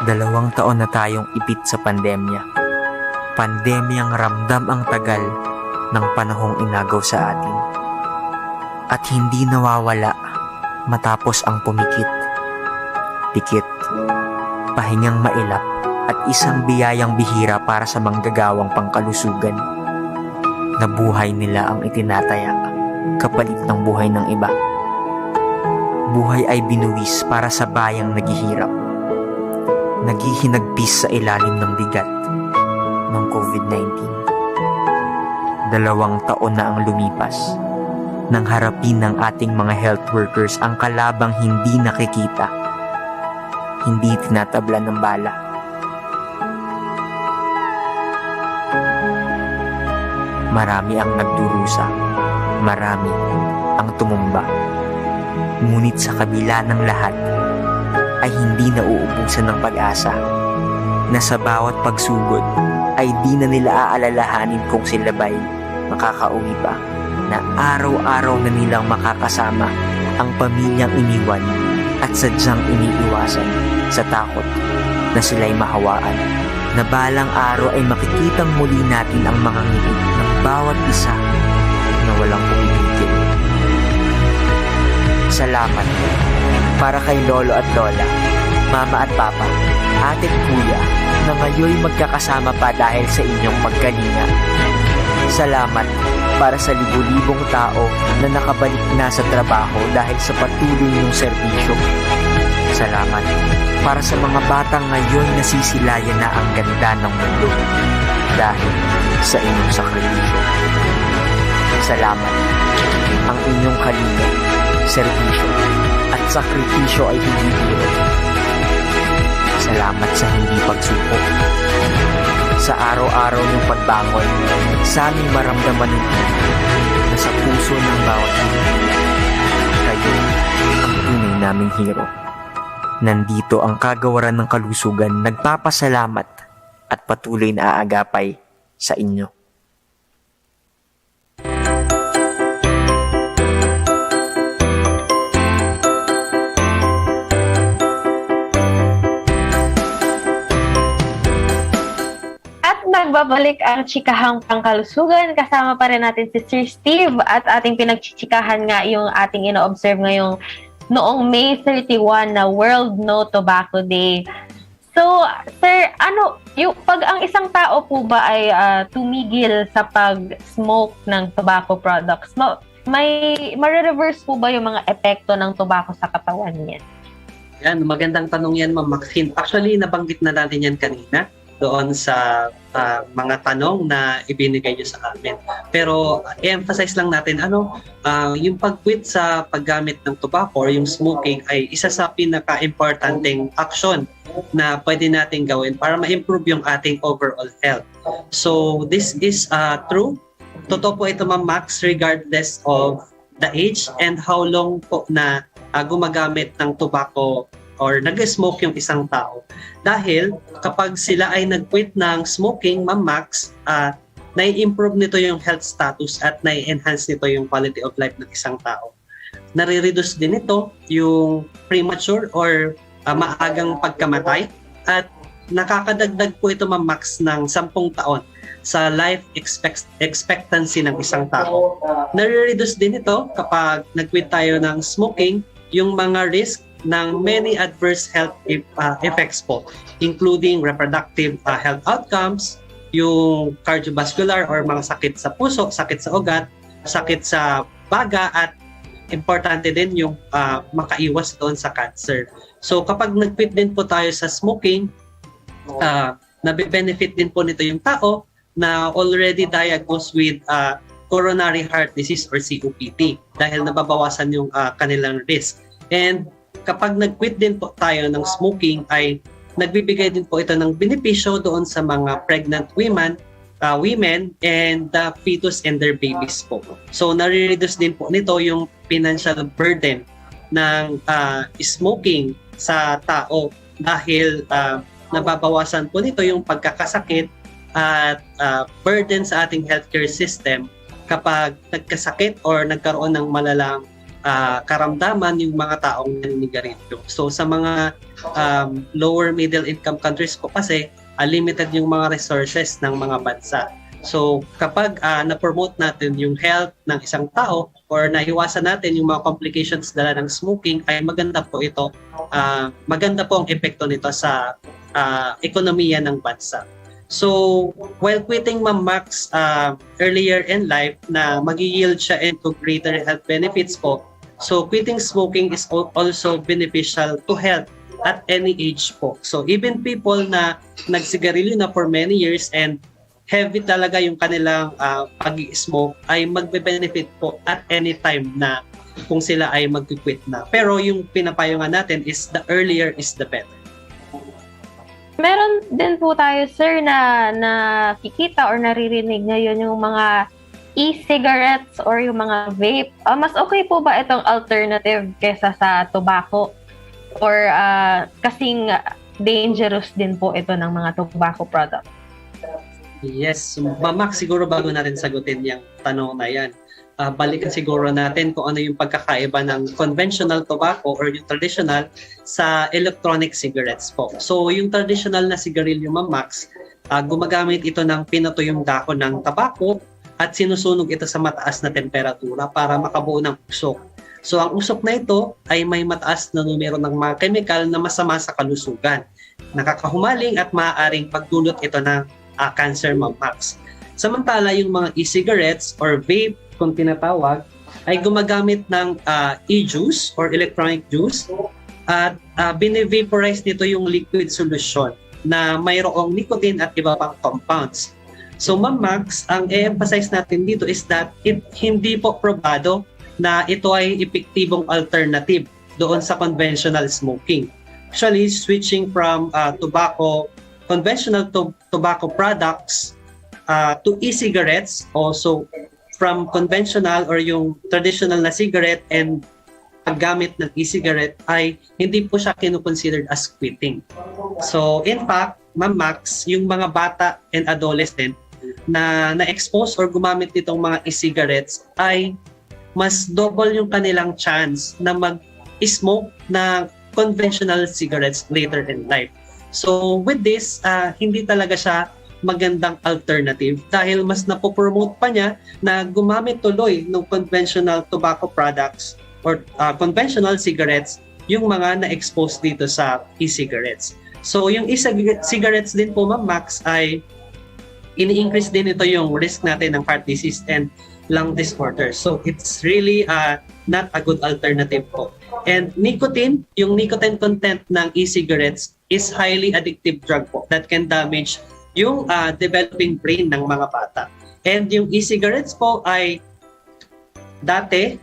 Dalawang taon na tayong ipit sa pandemya. Pandemyang ramdam ang tagal ng panahong inagaw sa atin. At hindi nawawala matapos ang pumikit, pikit, pahingang mailap at isang biyayang bihira para sa manggagawang pangkalusugan. Na buhay nila ang itinataya kapalit ng buhay ng iba. Buhay ay binuwis para sa bayang naghihirap. Naghihinagpis sa ilalim ng bigat ng COVID-19. 2 taon na ang lumipas nang harapin ng ating mga health workers ang kalabang hindi nakikita, hindi tinatablan ng bala. Marami ang nagdurusa, marami ang tumumba. Ngunit sa kabila ng lahat, ay hindi nauubusan ng pag-asa na sa bawat pagsugod ay di na nila aalalahanin kung sila ba'y makakauwi pa, na araw-araw na nilang makakasama ang pamilyang iniwan at sadyang iniiwasan sa takot na sila'y mahawaan, na balang araw ay makikitang muli natin ang mga ngiti ng bawat isa na walang pumipigil. Salamat para kay Lolo at Lola, Mama at Papa, Ate at Kuya, na ngayon magkakasama pa dahil sa inyong pagkalinga. Salamat para sa libu-libong tao na nakabalik na sa trabaho dahil sa patuloy niyong serbisyo. Salamat para sa mga batang ngayon nasisilayan na ang ganda ng mundo dahil sa inyong sakripisyo. Salamat. Ang inyong kalinga, serbisyo at sakripisyo ay hindi biro. Salamat sa hindi pagsuko. Sa araw-araw ng pagbangon, sa aming maramdaman ng na sa puso ng bawat kayo ang tunay naming hero. Nandito ang kagawaran ng kalusugan, nagpapasalamat at patuloy na aagapay sa inyo. nagbabalik ang Chikahang Pangkalusugan. Kasama pa rin natin si Sir Steve at ating pinagchichikahan nga yung ating ino-observe ngayong noong May 31 na World No Tobacco Day. So, sir, pag ang isang tao po ba ay tumigil sa pag-smoke ng tobacco products, ma-reverse po ba yung mga epekto ng tobacco sa katawan niya? Yan, magandang tanong yan, Ma'am Maxine. Actually, nabanggit na natin yan kanina doon sa mga tanong na ibinigay nyo sa amin. Pero i-emphasize lang natin, yung pag-quit sa paggamit ng tobacco or yung smoking ay isa sa pinaka-importanteng action na pwede natin gawin para ma-improve yung ating overall health. So this is true. Totoo po ito, Ma'am Max, regardless of the age and how long po na gumagamit ng tobacco or nag-smoke yung isang tao. Dahil kapag sila ay nag-quit ng smoking, Ma'am Max, nai-improve nito yung health status at nai-enhance nito yung quality of life ng isang tao. Nare-reduce din ito yung premature or maagang pagkamatay at nakakadagdag po ito, Ma'am Max, ng 10 taon sa life expectancy ng isang tao. Nare-reduce din ito kapag nag-quit tayo ng smoking, yung mga risk ng many adverse health effects po, including reproductive health outcomes, yung cardiovascular or mga sakit sa puso, sakit sa ugat, sakit sa baga, at importante din yung makaiwas doon sa cancer. So kapag nag-quit din po tayo sa smoking, nabe-benefit din po nito yung tao na already diagnosed with coronary heart disease or COPD dahil nababawasan yung kanilang risk. And kapag nag-quit din po tayo ng smoking ay nagbibigay din po ito ng benepisyo doon sa mga pregnant women and the fetus and their babies po. So nare-reduce din po nito yung financial burden ng smoking sa tao dahil nababawasan po nito yung pagkakasakit at burden sa ating healthcare system kapag nagkasakit or nagkaroon ng malalang karamdaman yung mga taong naninigarilyo. So sa mga lower middle income countries po kasi limited yung mga resources ng mga bansa. So kapag na-promote natin yung health ng isang tao or naiwasan natin yung mga complications dala ng smoking ay maganda po ito. Maganda po ang epekto nito sa ekonomiya ng bansa. So, while quitting, Ma'am Max, earlier in life na mag-yield siya into greater health benefits po. So, quitting smoking is also beneficial to health at any age po. So, even people na nagsigarilyo na for many years and heavy talaga yung kanilang pag-smoke ay magbe-benefit po at any time na kung sila ay mag-quit na. Pero yung pinapayungan natin is the earlier is the better. Meron din po tayo, sir, na nakikita or naririnig ngayon yung mga e-cigarettes or yung mga vape. Mas okay po ba itong alternative kesa sa tobacco? Or kasing dangerous din po ito ng mga tobacco products? Yes, Mamak, siguro bago natin sagutin yung tanong na yan, balikan siguro natin kung ano yung pagkakaiba ng conventional tobacco or yung traditional sa electronic cigarettes po. So yung traditional na sigarilyo, Ma'am Max, gumagamit ito ng pinatuyong dahon ng tabako at sinusunog ito sa mataas na temperatura para makabuo ng usok. So ang usok na ito ay may mataas na numero ng mga chemical na masama sa kalusugan. Nakakahumaling at maaaring pagdulot ito ng cancer, Ma'am Max. Samantala yung mga e-cigarettes or vape kung tinatawag, ay gumagamit ng e-juice or electronic juice at binivaporize nito yung liquid solution na mayroong nicotine at iba pang compounds. So Ma'am Max, ang i-emphasize natin dito is that hindi po probado na ito ay epektibong alternative doon sa conventional smoking. Actually, switching from conventional tobacco products to e-cigarettes, also from conventional or yung traditional na cigarette and paggamit ng e-cigarette ay hindi po siya kino-considered as quitting. So in fact, Ma'am Max, yung mga bata and adolescent na na-expose or gumamit nitong mga e-cigarettes ay mas double yung kanilang chance na mag-smoke na conventional cigarettes later in life. So with this, hindi talaga siya magandang alternative dahil mas napopromote pa niya na gumamit tuloy ng conventional tobacco products or conventional cigarettes yung mga na-expose dito sa e-cigarettes. So yung e-cigarettes din po, Ma'am Max, ay ini-increase din ito yung risk natin ng heart disease and lung disorders. So it's really not a good alternative po. And nicotine, yung nicotine content ng e-cigarettes is highly addictive drug po that can damage yung developing brain ng mga bata. And yung e-cigarettes po ay dati,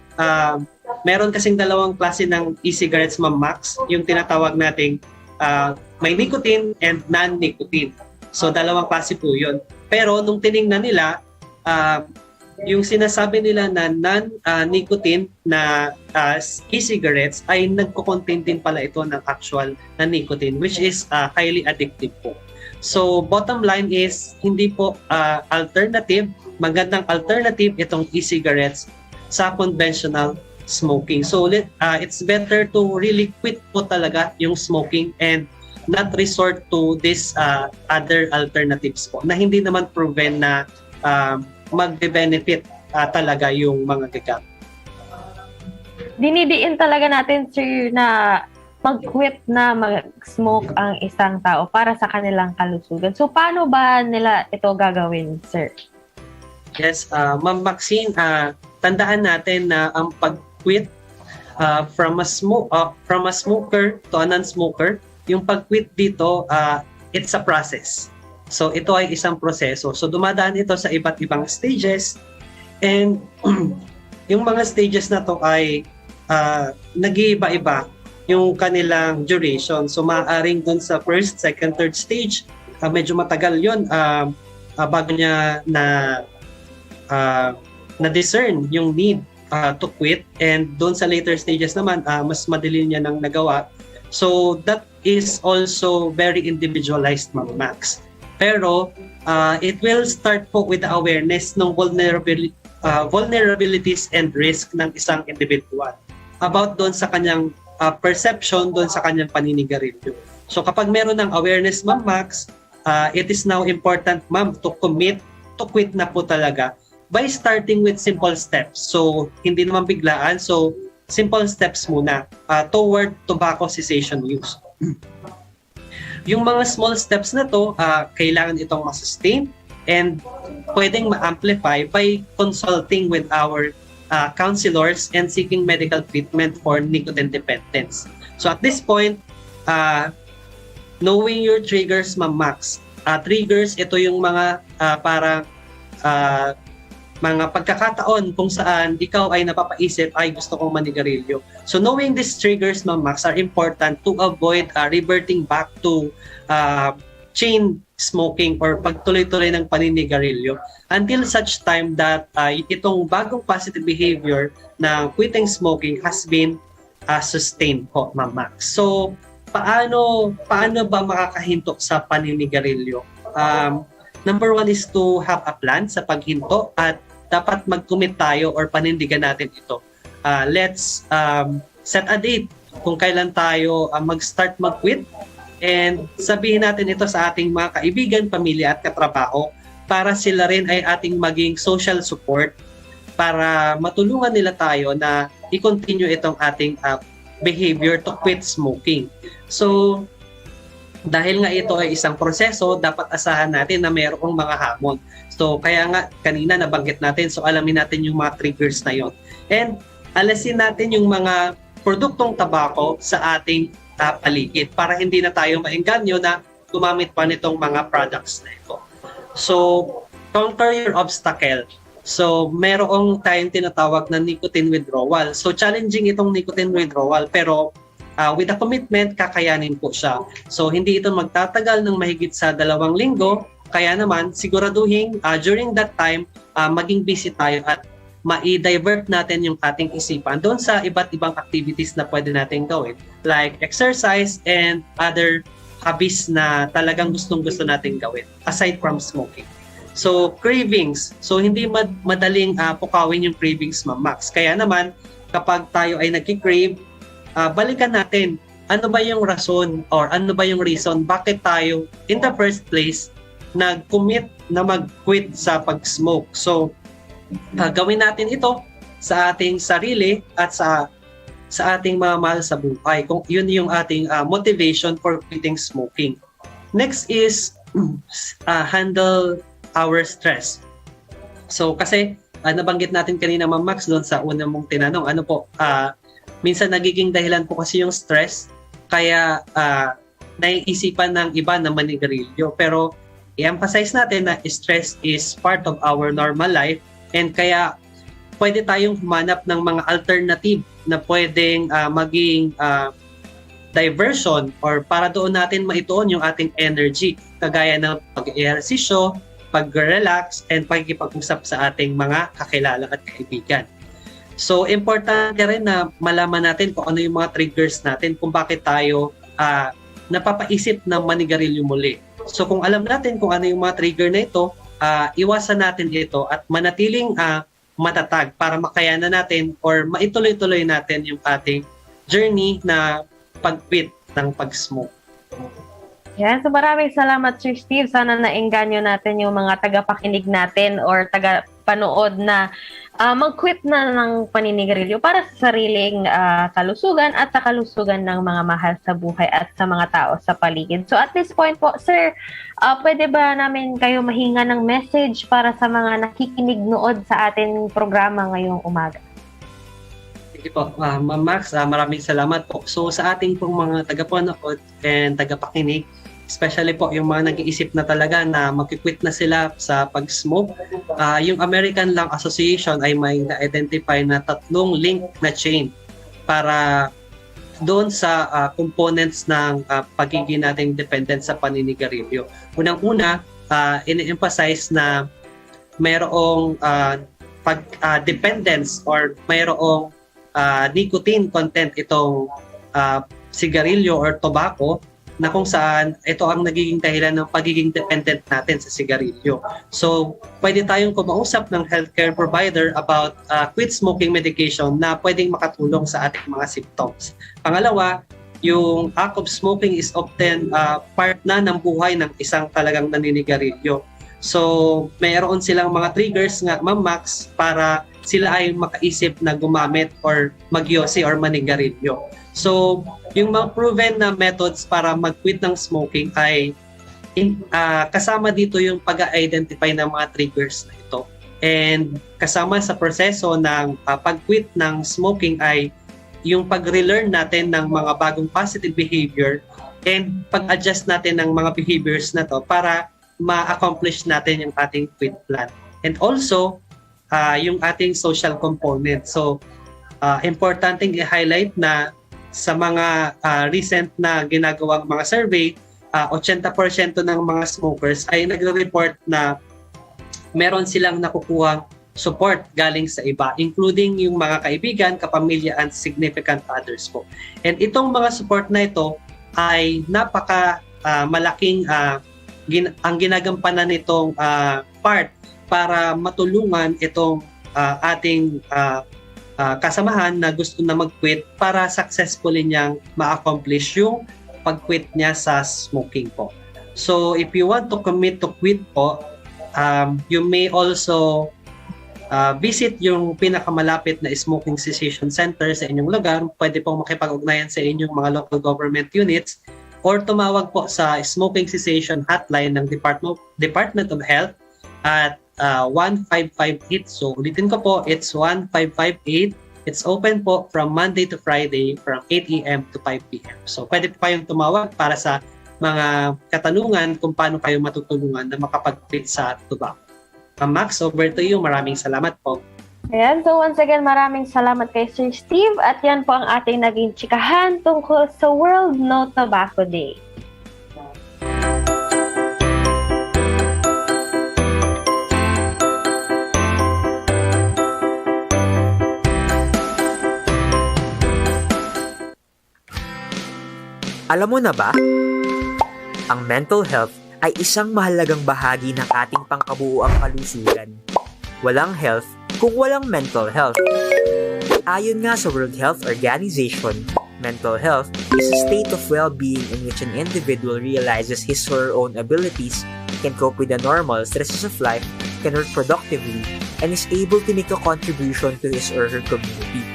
meron kasing dalawang klase ng e-cigarettes, Ma'am Max, yung tinatawag nating may nicotine and non-nicotine. So dalawang klase po yun. Pero nung tiningnan nila, yung sinasabi nila na non-nicotine na e-cigarettes ay nagko-contain din pala ito ng actual na nicotine, which is highly addictive po. So bottom line is, hindi po alternative, magandang alternative itong e-cigarettes sa conventional smoking. So it's better to really quit po talaga yung smoking and not resort to this other alternatives po na hindi naman proven na magbe-benefit talaga yung mga gagamit. Dinidiin talaga natin, sir, na mag-quit na mag-smoke ang isang tao para sa kanilang kalusugan. So, paano ba nila ito gagawin, sir? Yes, Ma'am Maxine, tandaan natin na ang pag-quit from a smoker to a non-smoker, yung pag-quit dito, it's a process. So ito ay isang proseso. So dumadaan ito sa iba't ibang stages, and yung mga stages na to ay nag-iiba-iba yung kanilang duration. So maaaring dun sa first, second, third stage, medyo matagal yun bago niya na-discern yung need to quit, and dun sa later stages naman, mas madali niya nang nagawa. So that is also very individualized, Ma'am Max. Pero it will start po with the awareness ng vulnerabilities and risk ng isang individual about doon sa kanyang perception, doon sa kanyang paninigarilyo. So kapag meron ng awareness, Ma'am Max, it is now important, Ma'am, to commit to quit na po talaga by starting with simple steps. So hindi naman biglaan. So simple steps muna toward tobacco cessation use. Yung mga small steps na to, kailangan itong ma-sustain and pwedeng ma-amplify by consulting with our counselors and seeking medical treatment for nicotine dependence. So at this point, knowing your triggers, Ma'am Max. Triggers, ito yung mga mga pagkakataon kung saan ikaw ay napapaisip, ay gusto kong manigarilyo. So knowing these triggers, Ma'am Max, are important to avoid reverting back to chain smoking or pagtuloy-tuloy ng paninigarilyo until such time that itong bagong positive behavior na quitting smoking has been sustained po, Ma'am Max. So paano ba makakahinto sa paninigarilyo? Number one is to have a plan sa paghinto, at dapat mag-commit tayo or panindigan natin ito. Let's set a date kung kailan tayo mag-start mag-quit, and sabihin natin ito sa ating mga kaibigan, pamilya at katrabaho para sila rin ay ating maging social support para matulungan nila tayo na i-continue itong ating behavior to quit smoking. So dahil nga ito ay isang proseso, dapat asahan natin na mayroong mga hamon. So kaya nga kanina nabanggit natin, so alamin natin yung mga triggers na yon. And alasin natin yung mga produktong tabako sa ating paligid para hindi na tayo maengganyo na gumamit pa nitong mga products na ito. So conquer your obstacle. So mayroong tayong tinatawag na nicotine withdrawal. So challenging itong nicotine withdrawal, pero with a commitment, kakayanin po siya. So hindi ito magtatagal ng mahigit sa 2 linggo, kaya naman siguraduhin during that time maging busy tayo at ma-divert natin yung ating isipan doon sa iba't ibang activities na pwede natin gawin, like exercise and other hobbies na talagang gustong-gusto natin gawin aside from smoking. So cravings, so hindi madaling pukawin yung cravings, Ma'am Max. Kaya naman kapag tayo ay nagki-crave, balikan natin ano ba yung rason or ano ba yung reason bakit tayo in the first place nag-commit na mag-quit sa pag-smoke. So, gawin natin ito sa ating sarili at sa ating mga mahal sa buhay. Kung yun yung ating motivation for quitting smoking. Next is handle our stress. So, kasi nabanggit natin kanina, Ma'am Max, doon sa una mong tinanong, ano po, minsan nagiging dahilan po kasi yung stress, kaya naiisipan ng iba na manigarilyo. Pero i-emphasize natin na stress is part of our normal life, and kaya pwede tayong humanap ng mga alternative na pwedeng maging diversion or para doon natin maituon yung ating energy, kagaya ng pag-ehersisyo, pag-relax, and pagkikipag-usap sa ating mga kakilala at kaibigan. So, importante rin na malaman natin kung ano yung mga triggers natin kung bakit tayo napapaisip na manigarilyo muli. So, kung alam natin kung ano yung mga trigger na ito, iwasan natin ito at manatiling matatag para makayanan natin or maituloy-tuloy natin yung ating journey na pag-quit ng pag-smoke. Yan. So maraming salamat, Sir Steve. Sana naengganyo natin yung mga tagapakinig natin or tagapanood na mag-quit na ng paninigarilyo para sa sariling kalusugan at sa kalusugan ng mga mahal sa buhay at sa mga tao sa paligid. So at this point po, Sir, pwede ba namin kayo mahinga ng message para sa mga nakikinig nood sa ating programa ngayong umaga? Sige po, Ma'am Max, maraming salamat po. So sa ating pong mga tagapanood and tagapakinig, especially po yung mga nag-iisip na talaga na mag-quit na sila sa pag-smoke, yung American Lung Association ay may na-identify na 3 link na chain para doon sa components ng pagiging nating dependent sa paninigarilyo. Unang-una, in-emphasize na mayroong dependence or mayroong nicotine content itong sigarilyo or tobacco na kung saan ito ang nagiging dahilan ng pagiging dependent natin sa sigarilyo. So, pwede tayong kumausap ng healthcare provider about quit smoking medication na pwedeng makatulong sa ating mga symptoms. Pangalawa, yung act of smoking is often part na ng buhay ng isang talagang naninigarilyo. So, mayroon silang mga triggers nga, Ma'am Max, para sila ay makaisip na gumamit or magyosi or manigarilyo. So, yung mga proven na methods para mag-quit ng smoking ay kasama dito yung pag-identify ng mga triggers na ito. And kasama sa proseso ng pag-quit ng smoking ay yung pag-relearn natin ng mga bagong positive behavior and pag-adjust natin ng mga behaviors na to para ma-accomplish natin yung ating quit plan. And also, yung ating social component. So, importanteng i-highlight na sa mga recent na ginagawang mga survey, 80% ng mga smokers ay nagre-report na meron silang nakukuhang support galing sa iba, including yung mga kaibigan, kapamilya, and significant others po. And itong mga support na ito ay napaka malaking ang ginagampanan nitong part para matulungan itong ating kasamahan na gusto na mag-quit para successfully niyang ma-accomplish yung pag-quit niya sa smoking po. So, if you want to commit to quit po, you may also visit yung pinakamalapit na smoking cessation center sa inyong lugar. Pwede pong makipag-ugnayan sa inyong mga local government units or tumawag po sa smoking cessation hotline ng Department of Health at 1558. So, ulitin ko po, it's 1558. It's open po from Monday to Friday from 8 a.m. to 5 p.m. So, pwede po kayong tumawag para sa mga katanungan kung paano kayo matutulungan na makapag-quit sa tobacco. Max, over to you. Maraming salamat po. Ayan, so once again, maraming salamat kay Sir Steve at yan po ang ating naging chikahan tungkol sa World No Tobacco Day. Alam mo na ba? Ang mental health ay isang mahalagang bahagi ng ating pangkabuuang kalusugan. Walang health kung walang mental health. Ayon nga sa World Health Organization, Mental health is a state of well-being in which an individual realizes his or her own abilities, can cope with the normal stresses of life, can work productively, and is able to make a contribution to his or her community.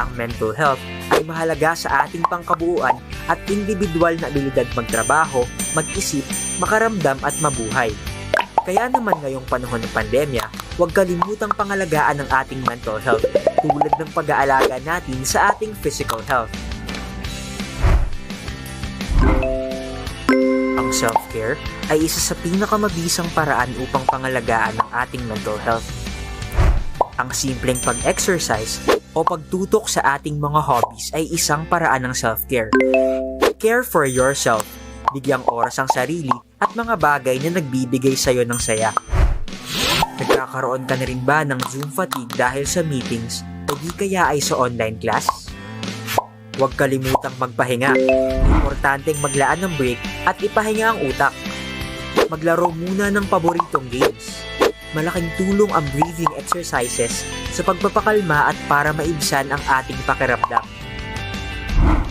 Ang mental health ay mahalaga sa ating pangkabuuan at individual na abilidad magtrabaho, mag-isip, makaramdam at mabuhay. Kaya naman ngayong panahon ng pandemya, huwag kalimutang pangalagaan ang ating mental health tulad ng pag-aalaga natin sa ating physical health. Ang self-care ay isa sa pinakamabisang paraan upang pangalagaan ang ating mental health. Ang simpleng pag-exercise o pagtutok sa ating mga hobbies ay isang paraan ng self-care. Care for yourself. Bigyang oras ang sarili at mga bagay na nagbibigay sa'yo ng saya. Nagkakaroon ka na rin ba ng Zoom fatigue dahil sa meetings o di kaya ay sa online class? Huwag kalimutang magpahinga. Importanteng maglaan ng break at ipahinga ang utak. Maglaro muna ng paboritong games. Malaking tulong ang breathing exercises sa pagpapakalma at para maibsan ang ating pakiramdam.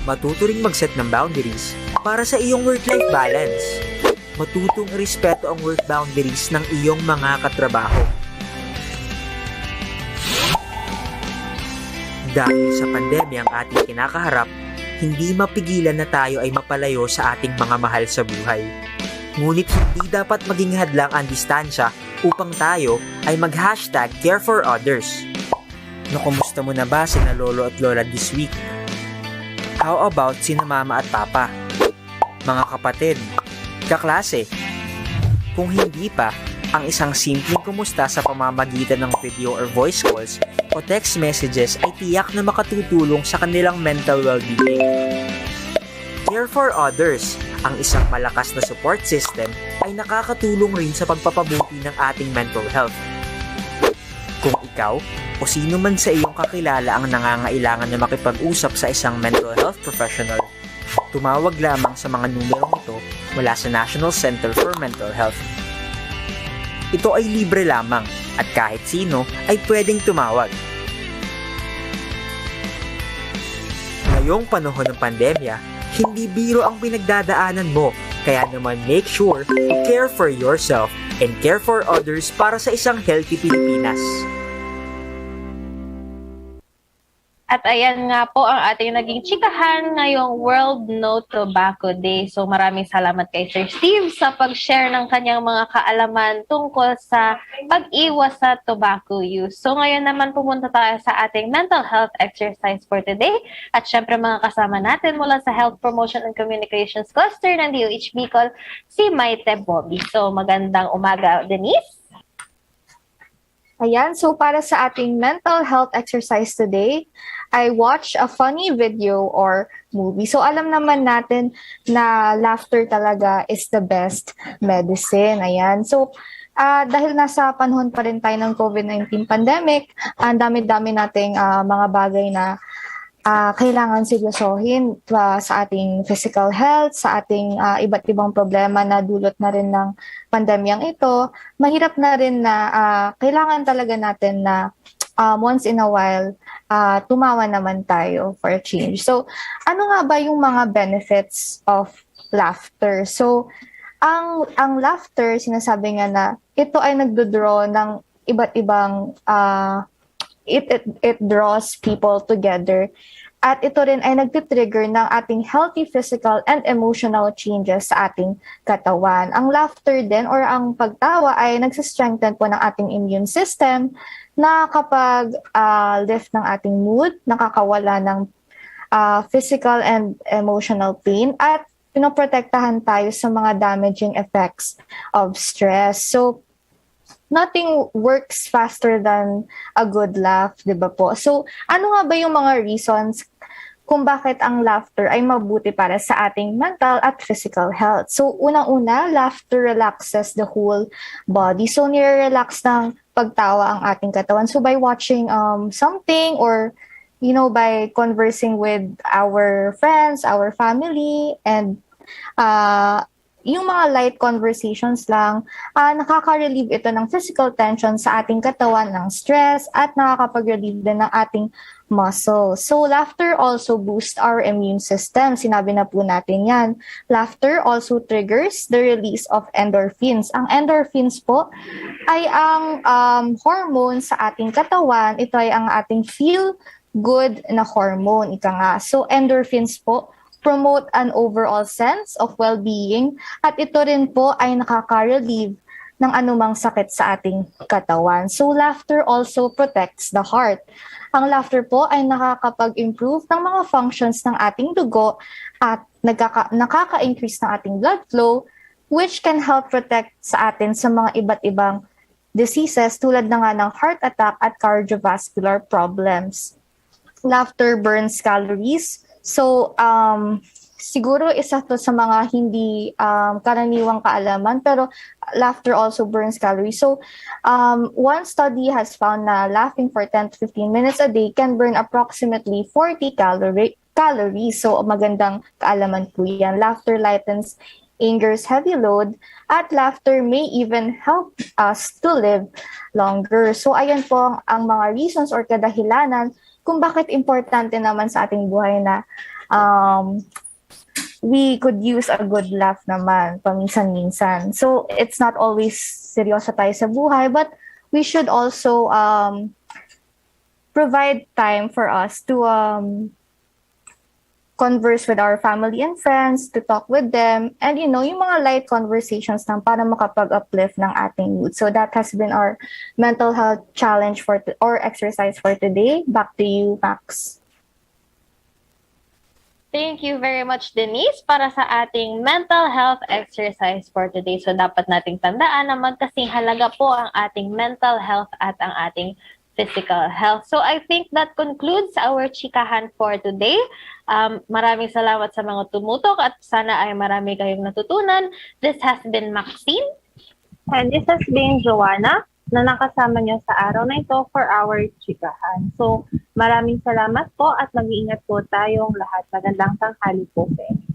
Matuto ring mag-set ng boundaries para sa iyong work-life balance. Matutong irespeto ang work boundaries ng iyong mga katrabaho. Dahil sa pandemya ang ating kinakaharap, hindi mapigilan na tayo ay mapalayo sa ating mga mahal sa buhay. Ngunit hindi dapat maging hadlang ang distansya upang tayo ay mag-hashtag care for others. Nakumusta mo na ba sina lolo at lola this week? How about sina mama at papa? Mga kapatid, kaklase? Kung hindi pa, ang isang simpleng kumusta sa pamamagitan ng video or voice calls o text messages ay tiyak na makatutulong sa kanilang mental well-being. Care for others, ang isang malakas na support system ay nakakatulong rin sa pagpapabuti ng ating mental health. Kung ikaw o sino man sa iyong kakilala ang nangangailangan na makipag-usap sa isang mental health professional, tumawag lamang sa mga numerong ito mula sa National Center for Mental Health. Ito ay libre lamang at kahit sino ay pwedeng tumawag. Ngayong panahon ng pandemya, hindi biro ang pinagdadaanan mo, kaya naman make sure to care for yourself and care for others para sa isang healthy Pilipinas. At ayan nga po ang ating naging chikahan ngayong World No Tobacco Day. So maraming salamat kay Sir Steve sa pag-share ng kanyang mga kaalaman tungkol sa pag-iwas sa tobacco use. So ngayon naman pumunta tayo sa ating mental health exercise for today. At syempre mga kasama natin mula sa Health Promotion and Communications Cluster ng DOH Bicol, si Maite Bobby. So magandang umaga, Denise. Ayan, so para sa ating mental health exercise today, I watched a funny video or movie. So alam naman natin na laughter talaga is the best medicine. Ayan, so dahil nasa panahon pa rin tayo ng COVID-19 pandemic, ang dami-dami nating mga bagay na kailangan seryosohin sa ating physical health, sa ating iba't ibang problema na dulot na rin ng pandemyang ito. Mahirap na rin na kailangan talaga natin na once in a while, tumawa naman tayo for a change. So, ano nga ba yung mga benefits of laughter? So, ang laughter, sinasabi nga na ito ay nagdodraw ng iba't ibang it draws people together. At ito rin ay nagtitrigger ng ating healthy physical and emotional changes sa ating katawan. Ang laughter din or ang pagtawa ay nagsistrengthen po ng ating immune system na kapag lift ng ating mood, nakakawala ng physical and emotional pain at pinoprotektahan tayo sa mga damaging effects of stress. So, nothing works faster than a good laugh, di ba po? So, ano nga ba yung mga reasons kung bakit ang laughter ay mabuti para sa ating mental at physical health? So, unang-una, laughter relaxes the whole body. So, nire-relax ng pagtawa ang ating katawan. So, by watching something or, you know, by conversing with our friends, our family, and yung mga light conversations lang, nakaka-relieve ito ng physical tension sa ating katawan, ng stress, at nakakapag-relieve din ng ating muscles. So, laughter also boosts our immune system. Sinabi na po natin yan. Laughter also triggers the release of endorphins. Ang endorphins po ay ang hormone sa ating katawan. Ito ay ang ating feel-good na hormone. Ika nga. So, endorphins po promote an overall sense of well-being at ito rin po ay nakaka-relieve ng anumang sakit sa ating katawan. So, laughter also protects the heart. Ang laughter po ay nakakapag-improve ng mga functions ng ating dugo at nakaka-increase ng ating blood flow, which can help protect sa atin sa mga iba't ibang diseases tulad na nga ng heart attack at cardiovascular problems. Laughter burns calories. So, siguro isa to sa mga hindi karaniwang kaalaman, pero laughter also burns calories. So, one study has found na laughing for 10 to 15 minutes a day can burn approximately 40 calories. So, magandang kaalaman po yan. Laughter lightens anger's heavy load, at laughter may even help us to live longer. So, ayan po ang mga reasons or kadahilanan kung bakit importante naman sa ating buhay na we could use a good laugh naman paminsan-minsan. So, it's not always seryoso tayo sa buhay, but we should also provide time for us to converse with our family and friends, to talk with them, and yung mga light conversations lang para makapag-uplift ng ating mood. So that has been our mental health challenge or exercise for today. Back to you, Max. Thank you very much, Denise, para sa ating mental health exercise for today. So dapat nating tandaan na magkasing halaga po ang ating mental health at ang ating physical health. So I think that concludes our chikahan for today. Maraming salamat sa mga tumutok at sana ay marami kayong natutunan. This has been Maxine. And this has been Joanna na nakasama niyo sa araw na ito for our chikahan. So, maraming salamat po at mag-iingat po tayong lahat. Magandang tanghali po sa inyo.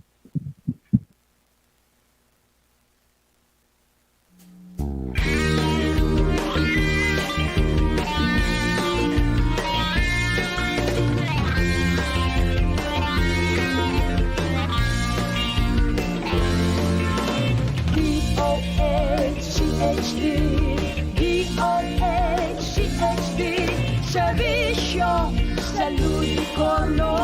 DOHCHD, Servisyo sa Ludicolo.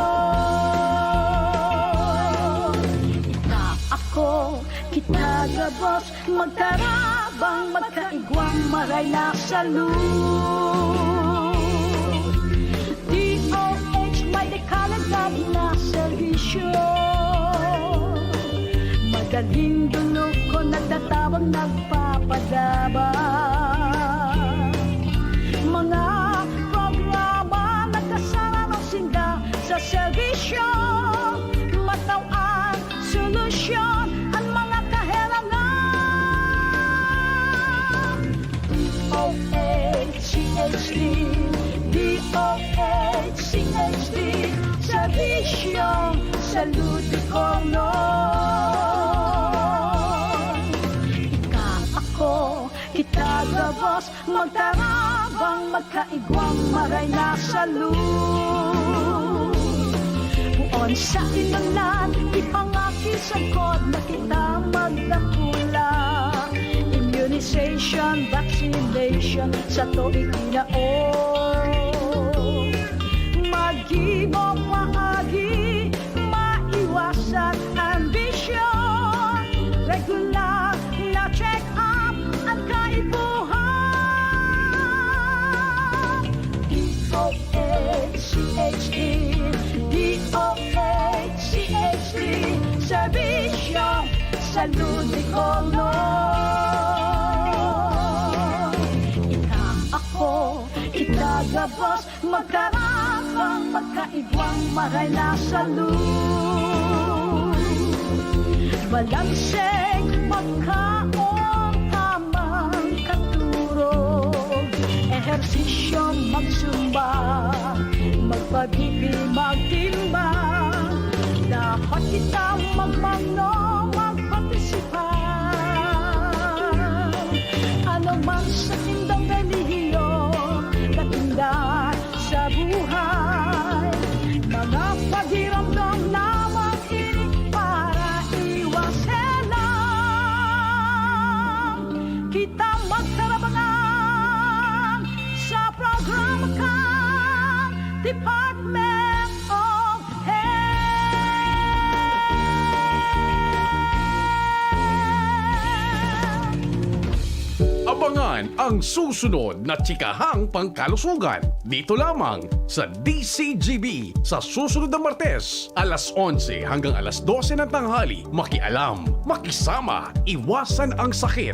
Na ako, kita gabos, magkarabang, magkaigwang, maray na salud. DOH, may dekalagad na servisyo. Madaling dulog ko, nagtatawag, nagpapadabang. Mga programa nagkasama ng sinda sa serbisyo, matawang solusyon ang mga kahilangan. DOHCHD, DOHCHD, serbisyo sa Ludicolo. Kita gabos, magtarabang, magkaigwang, maray na salud. Buon sa inalan, ipangakisagod na kita magdakula. Immunization, vaccination, sa tuig tinaon. Mag-ibog maagi, maiwasan ambisyon. Regular na check-up ang kaibuhan. DOHCHD, DOHCHD, serbisyo sa Ludicolo. Ako, kita gabos, magkarabang, magkaigwang, maray na salud. Balanseng, magkaon, tamang katurog. Ehersisyo, magsumba, magpabibi, magtimba. Dapat kita magmano, magpartisipa. Abangan ang susunod na Chikahang Pangkalusugan dito lamang sa DCGB sa susunod na Martes, alas 11 hanggang alas 12 ng tanghali. Makialam, makisama, iwasan ang sakit,